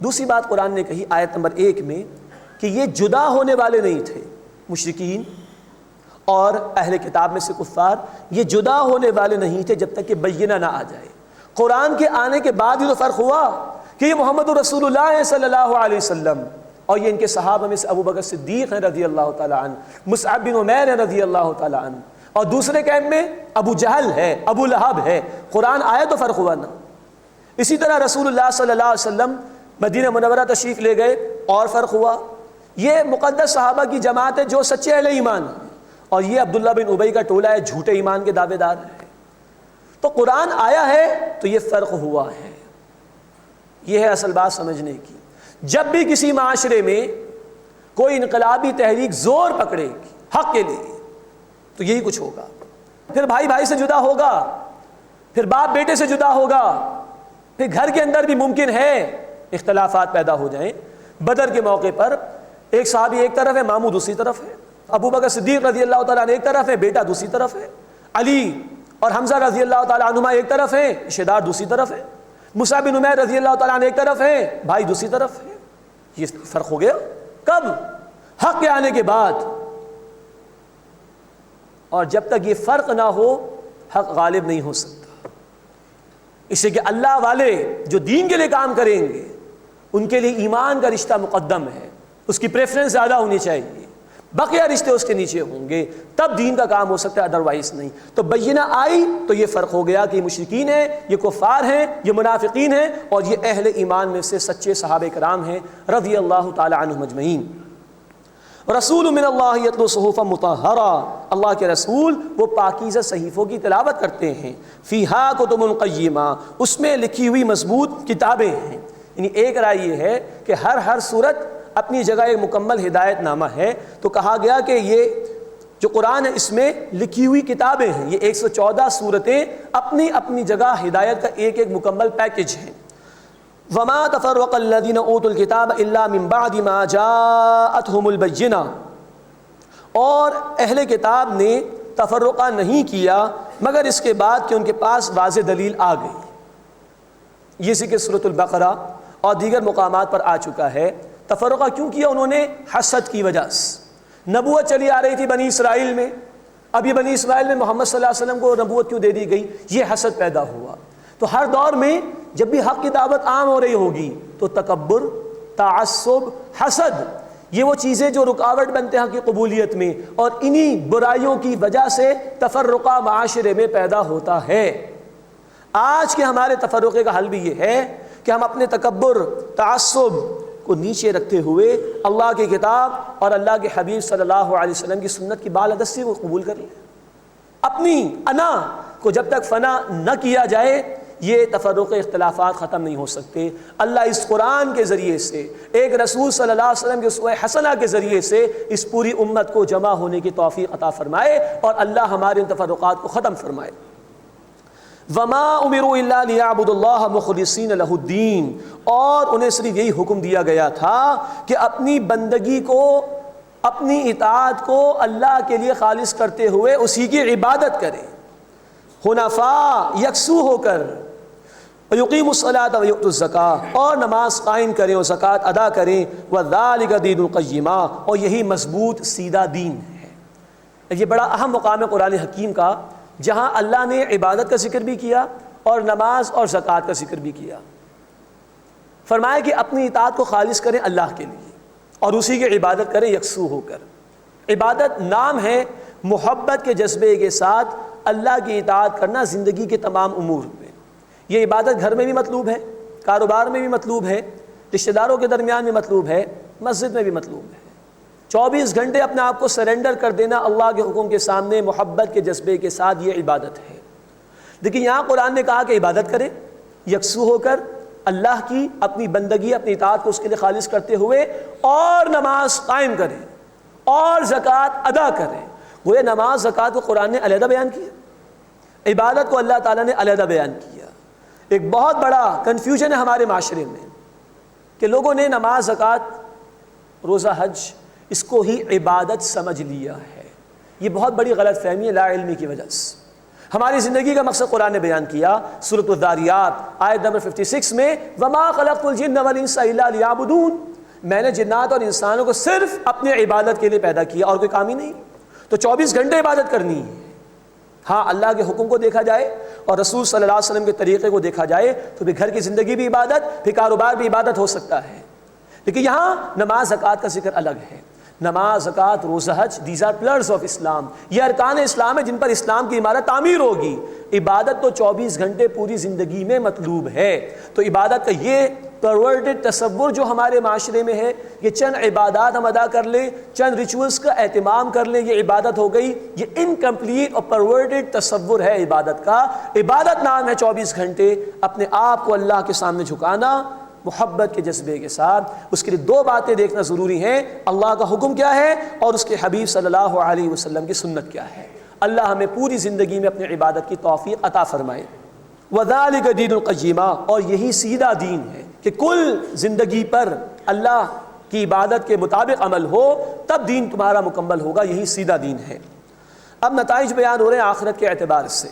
دوسری بات قرآن نے کہی آیت نمبر 1 میں کہ یہ جدا ہونے والے نہیں تھے، مشرکین اور اہل کتاب میں سے کفار، یہ جدا ہونے والے نہیں تھے جب تک کہ بینہ نہ آ جائے۔ قرآن کے آنے کے بعد ہی تو فرق ہوا کہ یہ محمد رسول اللہ صلی اللہ علیہ وسلم، اور یہ ان کے صحابہ میں سے ابو بکر صدیق ہیں رضی اللہ تعالیٰ عنہ، مصعب بن عمیر ہیں رضی اللہ تعالیٰ عنہ، اور دوسرے کیمپ میں ابو جہل ہے، ابو لہب ہے۔ قرآن آیا تو فرق ہوا نا۔ اسی طرح رسول اللہ صلی اللہ علیہ وسلم مدینہ منورہ تشریف لے گئے اور فرق ہوا۔ یہ مقدس صحابہ کی جماعت ہے جو سچے اہل ایمان ہیں، اور یہ عبداللہ بن ابی کا ٹولہ ہے جھوٹے ایمان کے دعوے دار ہیں۔ تو قرآن آیا ہے تو یہ فرق ہوا ہے۔ یہ ہے اصل بات سمجھنے کی۔ جب بھی کسی معاشرے میں کوئی انقلابی تحریک زور پکڑے گی حق کے لیے تو یہی کچھ ہوگا۔ پھر بھائی بھائی سے جدا ہوگا، پھر باپ بیٹے سے جدا ہوگا، پھر گھر کے اندر بھی ممکن ہے اختلافات پیدا ہو جائیں۔ بدر کے موقع پر ایک صحابی ایک طرف ہے، ماموں دوسری طرف ہے، ابو بکر صدیق رضی اللہ تعالیٰ عنہ ایک طرف ہے، بیٹا دوسری طرف ہے، علی اور حمزہ رضی اللہ تعالیٰ عنہما ایک طرف ہیں، رشتہ دار دوسری طرف ہے، مصعب بن عمیر رضی اللہ تعالیٰ عنہ ایک طرف ہیں، بھائی دوسری طرف ہے۔ یہ فرق ہو گیا کب؟ حق کے آنے کے بعد۔ اور جب تک یہ فرق نہ ہو حق غالب نہیں ہو سکتا۔ اس لیے کہ اللہ والے جو دین کے لیے کام کریں گے ان کے لیے ایمان کا رشتہ مقدم ہے، اس کی پریفرنس زیادہ ہونی چاہیے۔ بقیہ رشتے اس کے نیچے ہوں گے، تب دین کا کام ہو سکتا ہے، ادروائز نہیں۔ تو بینہ آئی تو یہ فرق ہو گیا کہ یہ مشرکین ہیں، یہ کفار ہیں، یہ منافقین ہیں، اور یہ اہل ایمان میں سے سچے صحابہ کرام ہیں رضی اللہ تعالی عنہم اجمعین۔ رسول من اللہ یتلو صحفا مطہرہ، اللہ کے رسول وہ پاکیزہ صحیفوں کی تلاوت کرتے ہیں، فیہا کتب قیمہ، اس میں لکھی ہوئی مضبوط کتابیں ہیں۔ یعنی ایک رائے یہ ہے کہ ہر صورت اپنی جگہ ایک مکمل ہدایت نامہ ہے، تو کہا گیا کہ یہ جو قرآن ہے اس میں لکھی ہوئی کتابیں ہیں، یہ 114 صورتیں اپنی اپنی جگہ ہدایت کا ایک ایک مکمل پیکج ہے۔ وما تفرق الذين اوتوا الكتاب الا من بعد ما جاءتهم البينہ، اور اہل کتاب نے تفرقہ نہیں کیا مگر اس کے بعد کہ ان کے پاس واضح دلیل آ گئی۔ یہ ذکر سورۃ البقرہ اور دیگر مقامات پر آ چکا ہے۔ تفرقہ کیوں کیا؟ انہوں نے حسد کی وجہ سے۔ نبوت چلی آ رہی تھی بنی اسرائیل میں، اب یہ بنی اسرائیل میں محمد صلی اللہ علیہ وسلم کو نبوت کیوں دے دی گئی؟ یہ حسد پیدا ہوا۔ تو ہر دور میں جب بھی حق کی دعوت عام ہو رہی ہوگی تو تکبر، تعصب، حسد، یہ وہ چیزیں جو رکاوٹ بنتے ہیں حق کی قبولیت میں، اور انہی برائیوں کی وجہ سے تفرقہ معاشرے میں پیدا ہوتا ہے۔ آج کے ہمارے تفرقے کا حل بھی یہ ہے کہ ہم اپنے تکبر، تعصب کو نیچے رکھتے ہوئے اللہ کی کتاب اور اللہ کے حبیب صلی اللہ علیہ وسلم کی سنت کی بالادستی کو قبول کر لیں۔ اپنی انا کو جب تک فنا نہ کیا جائے یہ تفرق اختلافات ختم نہیں ہو سکتے۔ اللہ اس قرآن کے ذریعے سے، ایک رسول صلی اللہ علیہ وسلم کے اسوہ حسنہ کے ذریعے سے اس پوری امت کو جمع ہونے کی توفیق عطا فرمائے، اور اللہ ہمارے ان تفرقات کو ختم فرمائے۔ وما امروا الا ليعبدوا الله مخلصين له الدين، اور انہیں صرف یہی حکم دیا گیا تھا کہ اپنی بندگی کو، اپنی اطاعت کو اللہ کے لیے خالص کرتے ہوئے اسی کی عبادت کریں، حنفاء یکسو ہو کر، ویقیموا الصلاۃ ویؤتوا الزکاۃ، اور نماز قائم کریں اور زکوٰۃ ادا کریں، وذلک دین القیمہ، اور یہی مضبوط سیدھا دین ہے۔ یہ بڑا اہم مقام ہے قرآن حکیم کا، جہاں اللہ نے عبادت کا ذکر بھی کیا اور نماز اور زکوٰۃ کا ذکر بھی کیا۔ فرمایا کہ اپنی اطاعت کو خالص کریں اللہ کے لیے اور اسی کی عبادت کریں یکسو ہو کر۔ عبادت نام ہے محبت کے جذبے کے ساتھ اللہ کی اطاعت کرنا زندگی کے تمام امور میں۔ یہ عبادت گھر میں بھی مطلوب ہے، کاروبار میں بھی مطلوب ہے، رشتہ داروں کے درمیان بھی مطلوب ہے، مسجد میں بھی مطلوب ہے۔ 24 گھنٹے اپنے آپ کو سرنڈر کر دینا اللہ کے حکم کے سامنے محبت کے جذبے کے ساتھ، یہ عبادت ہے۔ لیکن یہاں قرآن نے کہا کہ عبادت کریں یکسو ہو کر اللہ کی، اپنی بندگی، اپنی اطاعت کو اس کے لیے خالص کرتے ہوئے، اور نماز قائم کریں اور زکوٰۃ ادا کریں۔ وہ نماز زکوٰۃ کو قرآن نے علیحدہ بیان کیا، عبادت کو اللہ تعالیٰ نے علیحدہ بیان کیا۔ ایک بہت بڑا کنفیوژن ہے ہمارے معاشرے میں کہ لوگوں نے نماز، زکوٰۃ، روزہ، حج اس کو ہی عبادت سمجھ لیا ہے۔ یہ بہت بڑی غلط فہمی ہے لا علمی کی وجہ سے۔ ہماری زندگی کا مقصد قرآن نے بیان کیا، سورۃ الذاریات آیت نمبر 56 میں، وما خلقت الجن والانس الا لیعبدون، میں نے جنات اور انسانوں کو صرف اپنے عبادت کے لیے پیدا کیا اور کوئی کام ہی نہیں۔ تو 24 گھنٹے عبادت کرنی ہے۔ ہاں اللہ کے حکم کو دیکھا جائے اور رسول صلی اللہ علیہ وسلم کے طریقے کو دیکھا جائے تو پھر گھر کی زندگی بھی عبادت، پھر کاروبار بھی عبادت ہو سکتا ہے۔ لیکن یہاں نماز، زکوٰۃ کا ذکر الگ ہے۔ نماز، زکوٰۃ، روزہ، حج، دیز آر پلرز آف اسلام، یہ ارکان اسلام ہے جن پر اسلام کی عمارت تعمیر ہوگی۔ عبادت تو 24 گھنٹے پوری زندگی میں مطلوب ہے۔ تو عبادت کا یہ پرورٹڈ تصور جو ہمارے معاشرے میں ہے، یہ چند عبادات ہم ادا کر لیں، چند ریچولز کا اہتمام کر لیں، یہ عبادت ہو گئی، یہ انکمپلیٹ اور پرورٹڈ تصور ہے عبادت کا۔ عبادت نام ہے 24 گھنٹے اپنے آپ کو اللہ کے سامنے جھکانا محبت کے جذبے کے ساتھ۔ اس کے لیے 2 باتیں دیکھنا ضروری ہیں، اللہ کا حکم کیا ہے اور اس کے حبیب صلی اللہ علیہ وسلم کی سنت کیا ہے۔ اللہ ہمیں پوری زندگی میں اپنی عبادت کی توفیق عطا فرمائے۔ وَذَلِكَ دِينُ الْقَيِّمَةِ، اور یہی سیدھا دین ہے کہ کل زندگی پر اللہ کی عبادت کے مطابق عمل ہو، تب دین تمہارا مکمل ہوگا، یہی سیدھا دین ہے۔ اب نتائج بیان ہو رہے ہیں آخرت کے اعتبار سے۔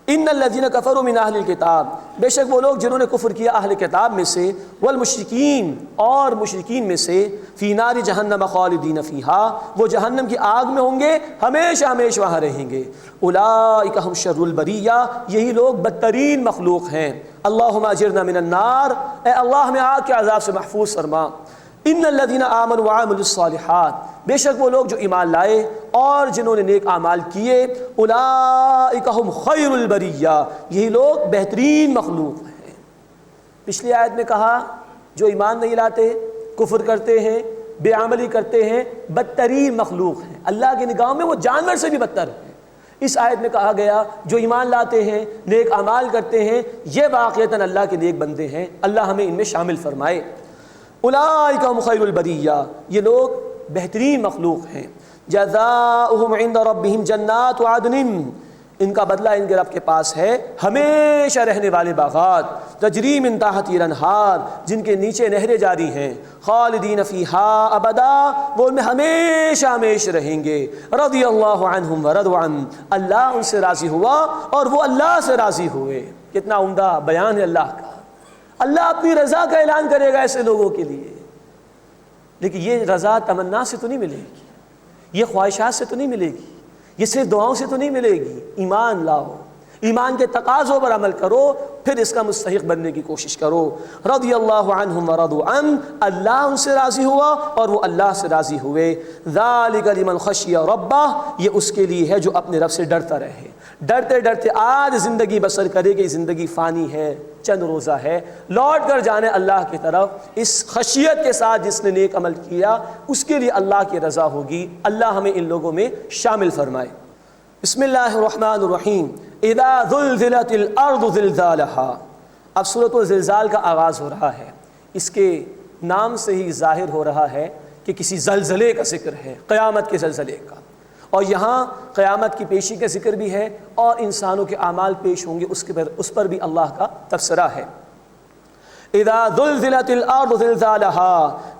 ان الذین کفروا من اہل الکتاب، بے شک وہ لوگ جنہوں نے کفر کیا اہل کتاب میں سے، والمشرکین، اور مشرکین میں سے، فی نار جہنم خالدین فیہا، وہ جہنم کی آگ میں ہوں گے، ہمیشہ ہمیشہ وہاں رہیں گے۔ اولئک ہم شر البریہ، یہی لوگ بدترین مخلوق ہیں۔ اللہم اجرنا من النار، اے اللہ ہمیں آگ کے عذاب سے محفوظ فرما۔ ان الذین آمنوا وعملوا الصالحات، بے شک وہ لوگ جو ایمان لائے اور جنہوں نے نیک اعمال کیے، اولئک هم خیر البریہ، یہی لوگ بہترین مخلوق ہیں۔ پچھلی آیت میں کہا جو ایمان نہیں لاتے، کفر کرتے ہیں، بے عملی کرتے ہیں، بدترین مخلوق ہیں، اللہ کی نگاہوں میں وہ جانور سے بھی بدتر ہیں۔ اس آیت میں کہا گیا جو ایمان لاتے ہیں، نیک اعمال کرتے ہیں، یہ واقعتاً اللہ کے نیک بندے ہیں، اللہ ہمیں ان میں شامل فرمائے۔ اولئک هم خیر البریہ، یہ لوگ بہترین مخلوق ہیں۔ جزاؤہم عند ربہم جنات عدن، ان کا بدلہ ان کے رب کے پاس ہے ہمیشہ رہنے والے باغات، تجری من تحتہا الانہار، جن کے نیچے نہریں جاری ہیں، خالدین فیہا ابدا، وہ ان میں ہمیشہ ہمیشہ رہیں گے۔ رضی اللہ عنہم ورضوا عنہ، اللہ ان سے راضی ہوا اور وہ اللہ سے راضی ہوئے۔ کتنا عمدہ بیان ہے اللہ کا، اللہ اپنی رضا کا اعلان کرے گا ایسے لوگوں کے لیے، لیکن یہ رضا تمنا سے تو نہیں ملے گی، یہ خواہشات سے تو نہیں ملے گی، یہ صرف دعاؤں سے تو نہیں ملے گی۔ ایمان لاؤ، ایمان کے تقاضوں پر عمل کرو، پھر اس کا مستحق بننے کی کوشش کرو۔ رضی اللہ عنہم ورضوا عنہ، اللہ ان سے راضی ہوا اور وہ اللہ سے راضی ہوئے۔ ذالک لمن خشی ربہ، یہ اس کے لیے ہے جو اپنے رب سے ڈرتا رہے، ڈرتے ڈرتے آج زندگی بسر کرے کہ زندگی فانی ہے، چند روزہ ہے، لوٹ کر جانے اللہ کی طرف۔ اس خشیت کے ساتھ جس نے نیک عمل کیا اس کے لیے اللہ کی رضا ہوگی۔ اللہ ہمیں ان لوگوں میں شامل فرمائے۔ بسم اللہ الرحمن الرحیم۔ اذا زلزلت الارض زلزالها، اب سورۃ الزلزال کا آغاز ہو رہا ہے، اس کے نام سے ہی ظاہر ہو رہا ہے کہ کسی زلزلے کا ذکر ہے، قیامت کے زلزلے کا، اور یہاں قیامت کی پیشی کا ذکر بھی ہے اور انسانوں کے اعمال پیش ہوں گے، اس پر بھی اللہ کا تبصرہ ہے۔ اذا زلزلت الارض زلزالها،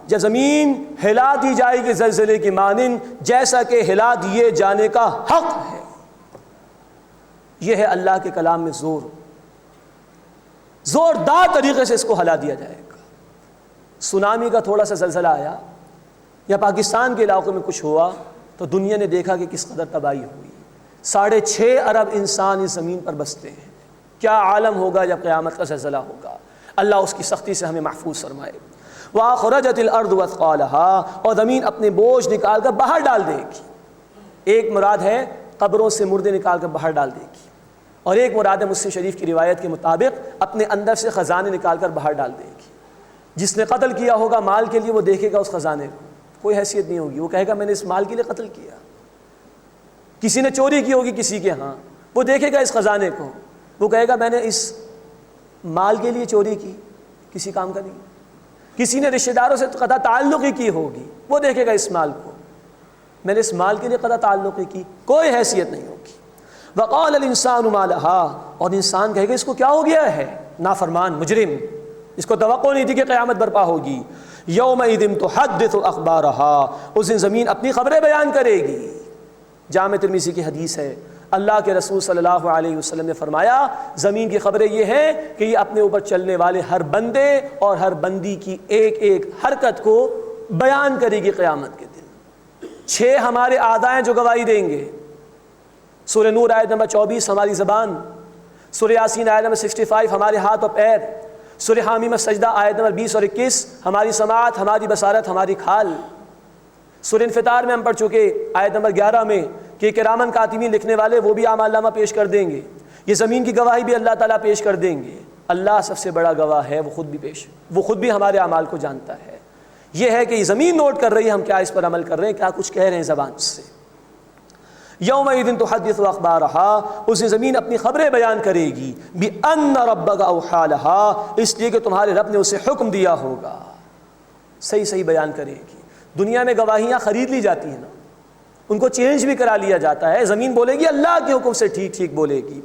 جب زمین ہلا دی جائے گی زلزلے کی مانند جیسا کہ ہلا دیے جانے کا حق ہے۔ یہ ہے اللہ کے کلام میں زوردار طریقے سے اس کو ہلا دیا جائے گا۔ سونامی کا تھوڑا سا زلزلہ آیا یا پاکستان کے علاقوں میں کچھ ہوا تو دنیا نے دیکھا کہ کس قدر تباہی ہوئی۔ 6.5 ارب انسان اس زمین پر بستے ہیں، کیا عالم ہوگا جب قیامت کا زلزلہ ہوگا۔ اللہ اس کی سختی سے ہمیں محفوظ فرمائے۔ وَأَخْرَجَتِ الْأَرْضُ وَأَثْقَالَهَا، اور زمین اپنے بوجھ نکال کر باہر ڈال دے گی۔ ایک مراد ہے قبروں سے مردے نکال کر باہر ڈال دے گی، اور ایک مراد ہے مسلم شریف کی روایت کے مطابق اپنے اندر سے خزانے نکال کر باہر ڈال دے گی۔ جس نے قتل کیا ہوگا مال کے لیے وہ دیکھے گا اس خزانے کو، کوئی حیثیت نہیں ہوگی، وہ کہے گا میں نے اس مال کے لیے قتل کیا۔ کسی نے چوری کی ہوگی کسی کے ہاں، وہ دیکھے گا اس خزانے کو، وہ کہے گا میں نے اس مال کے لیے چوری کی، کسی کام کا نہیں۔ کسی نے رشتہ داروں سے قطع تعلقی کی ہوگی، وہ دیکھے گا اس مال کو، میں نے اس مال کے لیے قطع تعلقی کی، کوئی حیثیت نہیں ہوگی۔ وقال الانسان ما لها، اور انسان کہے گا اس کو کیا ہو گیا ہے، نافرمان مجرم، اس کو توقع نہیں تھی کہ قیامت برپا ہوگی۔ یومئذ تحدث اخبارها، اس دن زمین اپنی خبریں بیان کرے گی۔ جامع ترمذی کی حدیث ہے، اللہ کے رسول صلی اللہ علیہ وسلم نے فرمایا زمین کی خبریں یہ ہیں کہ یہ اپنے اوپر چلنے والے ہر بندے اور ہر بندی کی ایک ایک حرکت کو بیان کرے گی قیامت کے دن۔ 6 ہمارے اعضاء ہیں جو گواہی دیں گے، سورہ نور آیت نمبر 24 ہماری زبان، سورہ یاسین آیت نمبر 65 ہمارے ہاتھ اور پیر، سورہ حامیم السجدہ آیت نمبر 20 اور 21 ہماری سماعت، ہماری بصارت، ہماری کھال۔ سورہ انفطار میں ہم پڑھ چکے آیت نمبر 11 میں کہ کرامن کاتبین لکھنے والے وہ بھی اعمال نامہ پیش کر دیں گے، یہ زمین کی گواہی بھی اللہ تعالیٰ پیش کر دیں گے۔ اللہ سب سے بڑا گواہ ہے، وہ خود بھی ہمارے اعمال کو جانتا ہے۔ یہ ہے کہ یہ زمین نوٹ کر رہی ہے ہم کیا اس پر عمل کر رہے ہیں، کیا کچھ کہہ رہے ہیں زبان سے۔ یومئذ تحدث اخبارها، اس زمین اپنی خبریں بیان کرے گی، بأن ربک اوحی لها، اس لیے کہ تمہارے رب نے اسے حکم دیا ہوگا۔ صحیح بیان کرے گی۔ دنیا میں گواہیاں خرید لی جاتی ہیں نا، ان کو چینج بھی کرا لیا جاتا ہے، زمین بولے گی اللہ کے حکم سے ٹھیک بولے گی۔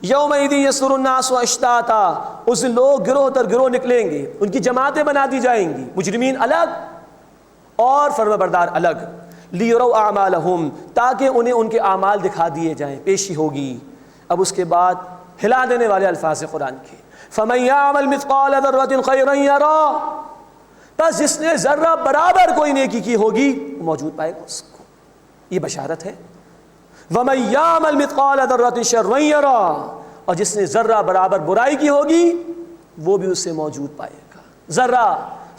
یومئذ یصدر الناس اشتاتا، اس دن لوگ گروہ در گروہ نکلیں گے، ان کی جماعتیں بنا دی جائیں گی، مجرمین الگ اور فرمانبردار الگ، لیروا اعمالہم، تاکہ انہیں ان کے اعمال دکھا دیے جائیں، پیشی ہوگی۔ اب اس کے بعد ہلا دینے والے الفاظ قرآن کے، فمن یعمل مثقال ذرۃ خیرا یرہ، بس جس نے ذرہ برابر کوئی نیکی کی ہوگی وہ موجود پائے گا اس کو، یہ بشارت ہے۔ وَمَن يَعْمَلْ مِثْقَالَ ذَرَّةٍ شَرًّا يَرَهُ، اور جس نے ذرہ برابر برائی کی ہوگی وہ بھی اس سے موجود پائے گا۔ ذرہ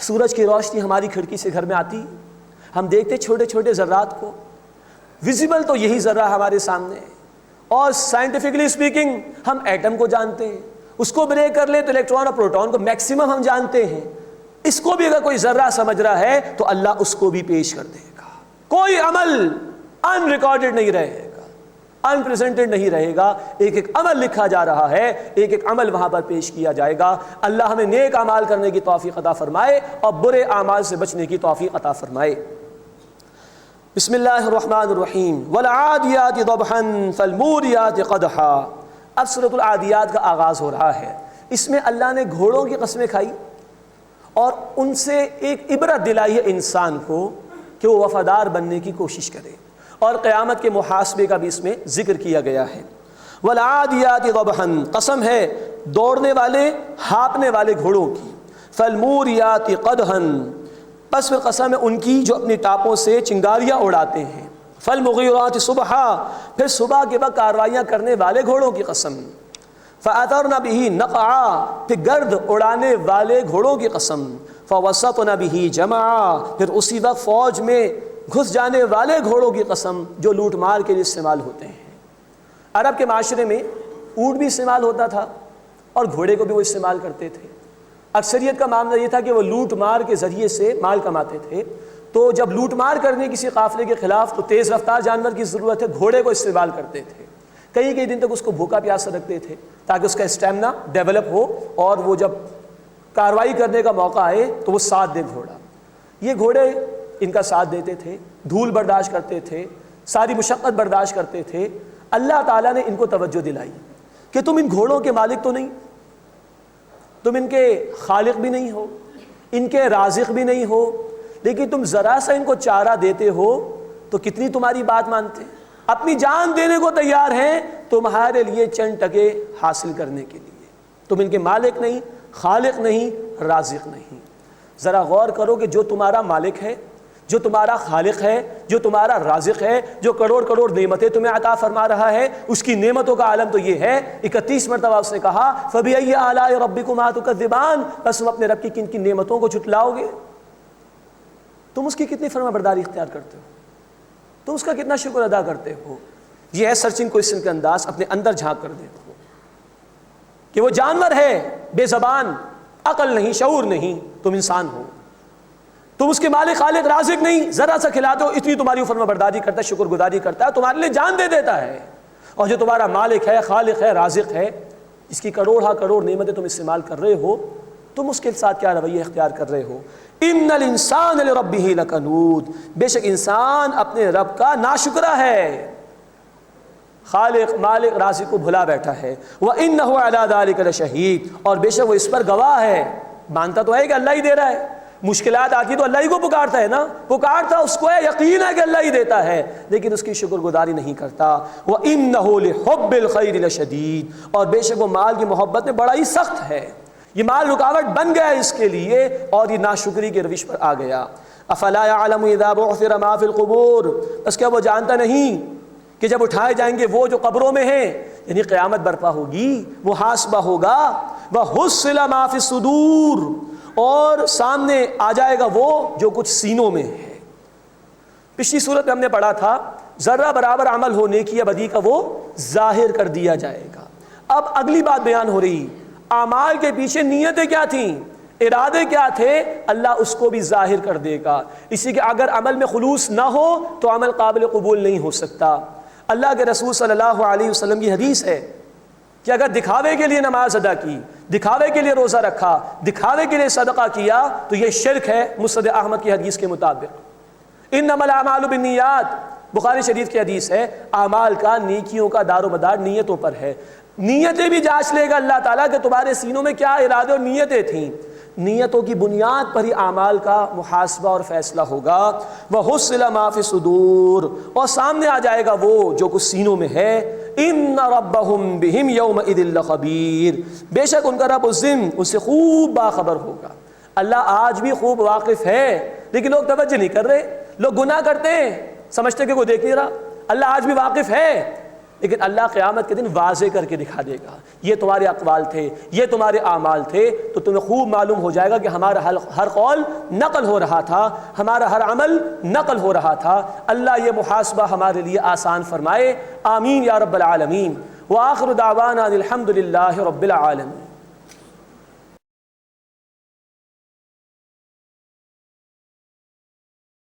سورج کی روشنی ہماری کھڑکی سے گھر میں آتی، ہم دیکھتے چھوٹے چھوٹے ذرات کو، ویزیبل تو یہی ذرہ ہمارے سامنے ہے، اور سائنٹیفکلی اسپیکنگ ہم ایٹم کو جانتے ہیں، اس کو بریک کر لیں تو الیکٹران اور پروٹون کو میکسیمم ہم جانتے ہیں، اس کو بھی اگر کوئی ذرہ سمجھ رہا ہے تو اللہ اس کو بھی پیش کر دے گا۔ کوئی عمل ان ریکارڈڈ نہیں رہے گا، ان پریزنٹڈ نہیں رہے گا، ایک ایک عمل لکھا جا رہا ہے، ایک ایک عمل وہاں پر پیش کیا جائے گا۔ اللہ ہمیں نیک اعمال کرنے کی توفیق عطا فرمائے اور برے اعمال سے بچنے کی توفیق عطا فرمائے۔ بسم اللہ الرحمن الرحیم والعادیات ضبحا فالموریات قدحا۔ اب سورۃ العادیات کا آغاز ہو رہا ہے، اس میں اللہ نے گھوڑوں کی قسمیں کھائی اور ان سے ایک عبرت دلائی ہے انسان کو کہ وہ وفادار بننے کی کوشش کرے، اور قیامت کے محاسبے کا بھی اس میں ذکر کیا گیا ہے۔ والعادیات ضبحا، قسم ہے دوڑنے والے ہانپنے والے گھوڑوں کی، فالموریات قدحا، پس پھر قسم ہے ان کی جو اپنی ٹاپوں سے چنگاریاں اڑاتے ہیں، فالمغیرات صبحا، پھر صبح کے وقت کارروائیاں کرنے والے گھوڑوں کی قسم، فأثرن به نقعا، پھر گرد اڑانے والے گھوڑوں کی قسم، فوسطن به جمعا، پھر اسی وقت فوج میں گھس جانے والے گھوڑوں کی قسم جو لوٹ مار کے لیے استعمال ہوتے ہیں۔ عرب کے معاشرے میں اونٹ بھی استعمال ہوتا تھا اور گھوڑے کو بھی وہ استعمال کرتے تھے۔ اکثریت کا معاملہ یہ تھا کہ وہ لوٹ مار کے ذریعے سے مال کماتے تھے، تو جب لوٹ مار کرنے کسی قافلے کے خلاف تو تیز رفتار جانور کی ضرورت ہے، گھوڑے کو استعمال کرتے تھے، کئی دن تک اس کو بھوکا پیاسا رکھتے تھے تاکہ اس کا اسٹیمنا ڈیولپ ہو اور وہ جب کارروائی کرنے کا موقع آئے تو وہ ساتھ دے گھوڑا۔ یہ گھوڑے ان کا ساتھ دیتے تھے، دھول برداشت کرتے تھے، ساری مشقت برداشت کرتے تھے۔ اللہ تعالیٰ نے ان کو توجہ دلائی کہ تم ان گھوڑوں کے مالک تو نہیں، تم ان کے خالق بھی نہیں ہو، ان کے رازق بھی نہیں ہو، لیکن تم ذرا سا ان کو چارہ دیتے ہو تو کتنی تمہاری بات مانتے ہیں، اپنی جان دینے کو تیار ہیں تمہارے لیے چند ٹکے حاصل کرنے کے لیے۔ تم ان کے مالک نہیں، خالق نہیں، رازق نہیں۔ ذرا غور کرو کہ جو تمہارا مالک ہے، جو تمہارا خالق ہے، جو تمہارا رازق ہے، جو کروڑ کروڑ نعمتیں تمہیں عطا فرما رہا ہے، اس کی نعمتوں کا عالم تو یہ ہے۔ 31 مرتبہ اس نے کہا فَبِأَيِّ آلَاءِ رَبِّكُمَا تُكَذِّبَانِ، بس تم اپنے رب کی کن کن نعمتوں کو جھٹلاؤ گے؟ تم اس کی کتنی فرما برداری اختیار کرتے ہو، تم اس کا کتنا شکر ادا کرتے ہو؟ یہ ہے سرچنگ کوئسچن کا انداز، اپنے اندر جھانک کر دیکھو کہ وہ جانور ہے بے زبان، عقل نہیں، شعور نہیں، تم انسان ہو، تم اس کے مالک خالق رازق نہیں، ذرا سا کھلاتے ہو اتنی تمہاری فرما برداری کرتا ہے، شکر گزاری کرتا ہے، تمہارے لیے جان دے دیتا ہے۔ اور جو تمہارا مالک ہے، خالق ہے، رازق ہے، اس کی کروڑ ہا کروڑ نعمتیں تم استعمال کر رہے ہو، تم اس کے ساتھ کیا رویہ اختیار کر رہے ہو؟ ان الانسان لربہ لکنود، بے شک انسان اپنے رب کا ناشکرا ہے، خالق مالک رازق کو بھلا بیٹھا ہے۔ وَإِنَّهُ عَلَى ذَلِكَ لَشَهِيدٌ، اور بے شک وہ اس پر گواہ ہے، مانتا تو ہے کہ اللہ ہی دے رہا ہے، مشکلات آتی تو اللہ ہی کو پکارتا ہے نا، پکارتا اس کو ہے، یقین ہے کہ اللہ ہی دیتا ہے، لیکن اس کی شکر گزاری نہیں کرتا۔ وَإِنَّهُ لِحُبِّ الْخَيْرِ لَشَدِيدٌ، اور بے شک وہ مال کی محبت میں بڑا ہی سخت ہے، یہ مال رکاوٹ بن گیا ہے اس کے لیے اور یہ ناشکری کے روش پر آ گیا۔ افلا يعلم اذا بعثر ما في القبور، بس کیا وہ جانتا نہیں کہ جب اٹھائے جائیں گے وہ جو قبروں میں ہیں، یعنی قیامت برپا ہوگی، محاسبہ ہوگا، وحصل ما في الصدور، اور سامنے آ جائے گا وہ جو کچھ سینوں میں ہے۔ پچھلی صورت میں ہم نے پڑھا تھا ذرہ برابر عمل ہو نیکی یا بدی کا وہ ظاہر کر دیا جائے گا۔ اب اگلی بات بیان ہو رہی، اعمال کے پیچھے نیتیں کیا تھیں، ارادے کیا تھے، اللہ اس کو بھی ظاہر کر دے گا۔ اسی کہ اگر عمل میں خلوص نہ ہو تو عمل قابل قبول نہیں ہو سکتا۔ اللہ کے رسول صلی اللہ علیہ وسلم کی حدیث ہے کہ اگر دکھاوے کے لیے نماز ادا کی، دکھاوے کے لیے روزہ رکھا، دکھاوے کے لیے صدقہ کیا تو یہ شرک ہے، مسند احمد کی حدیث کے مطابق۔ انما الاعمال بالنیات، بخاری شریف کی حدیث ہے، اعمال کا، نیکیوں کا دار و مدار نیتوں پر ہے۔ نیتیں بھی جانچ لے گا اللہ تعالیٰ کہ تمہارے سینوں میں کیا ارادے اور نیتیں تھیں، نیتوں کی بنیاد پر ہی اعمال کا محاسبہ اور فیصلہ ہوگا۔ وَحُصِّلَ مَا فِي الصُّدُورِ، اور سامنے آ جائے گا وہ جو کچھ سینوں میں ہے۔ إِنَّ رَبَّهُمْ بِهِمْ يَوْمَئِذٍ لَخَبِيرٌ، بے شک ان کا رب اس دن ان سے خوب باخبر ہوگا۔ اللہ آج بھی خوب واقف ہے، لیکن لوگ توجہ نہیں کر رہے، لوگ گناہ کرتے ہیں، سمجھتے کہ کوئی دیکھ نہیں رہا۔ اللہ آج بھی واقف ہے، لیکن اللہ قیامت کے دن واضح کر کے دکھا دے گا یہ تمہارے اقوال تھے، یہ تمہارے اعمال تھے، تو تمہیں خوب معلوم ہو جائے گا کہ ہمارا ہر قول نقل ہو رہا تھا، ہمارا ہر عمل نقل ہو رہا تھا۔ اللہ یہ محاسبہ ہمارے لیے آسان فرمائے، آمین یا رب العالمین۔ وآخر دعوانا الحمد للہ رب العالمین۔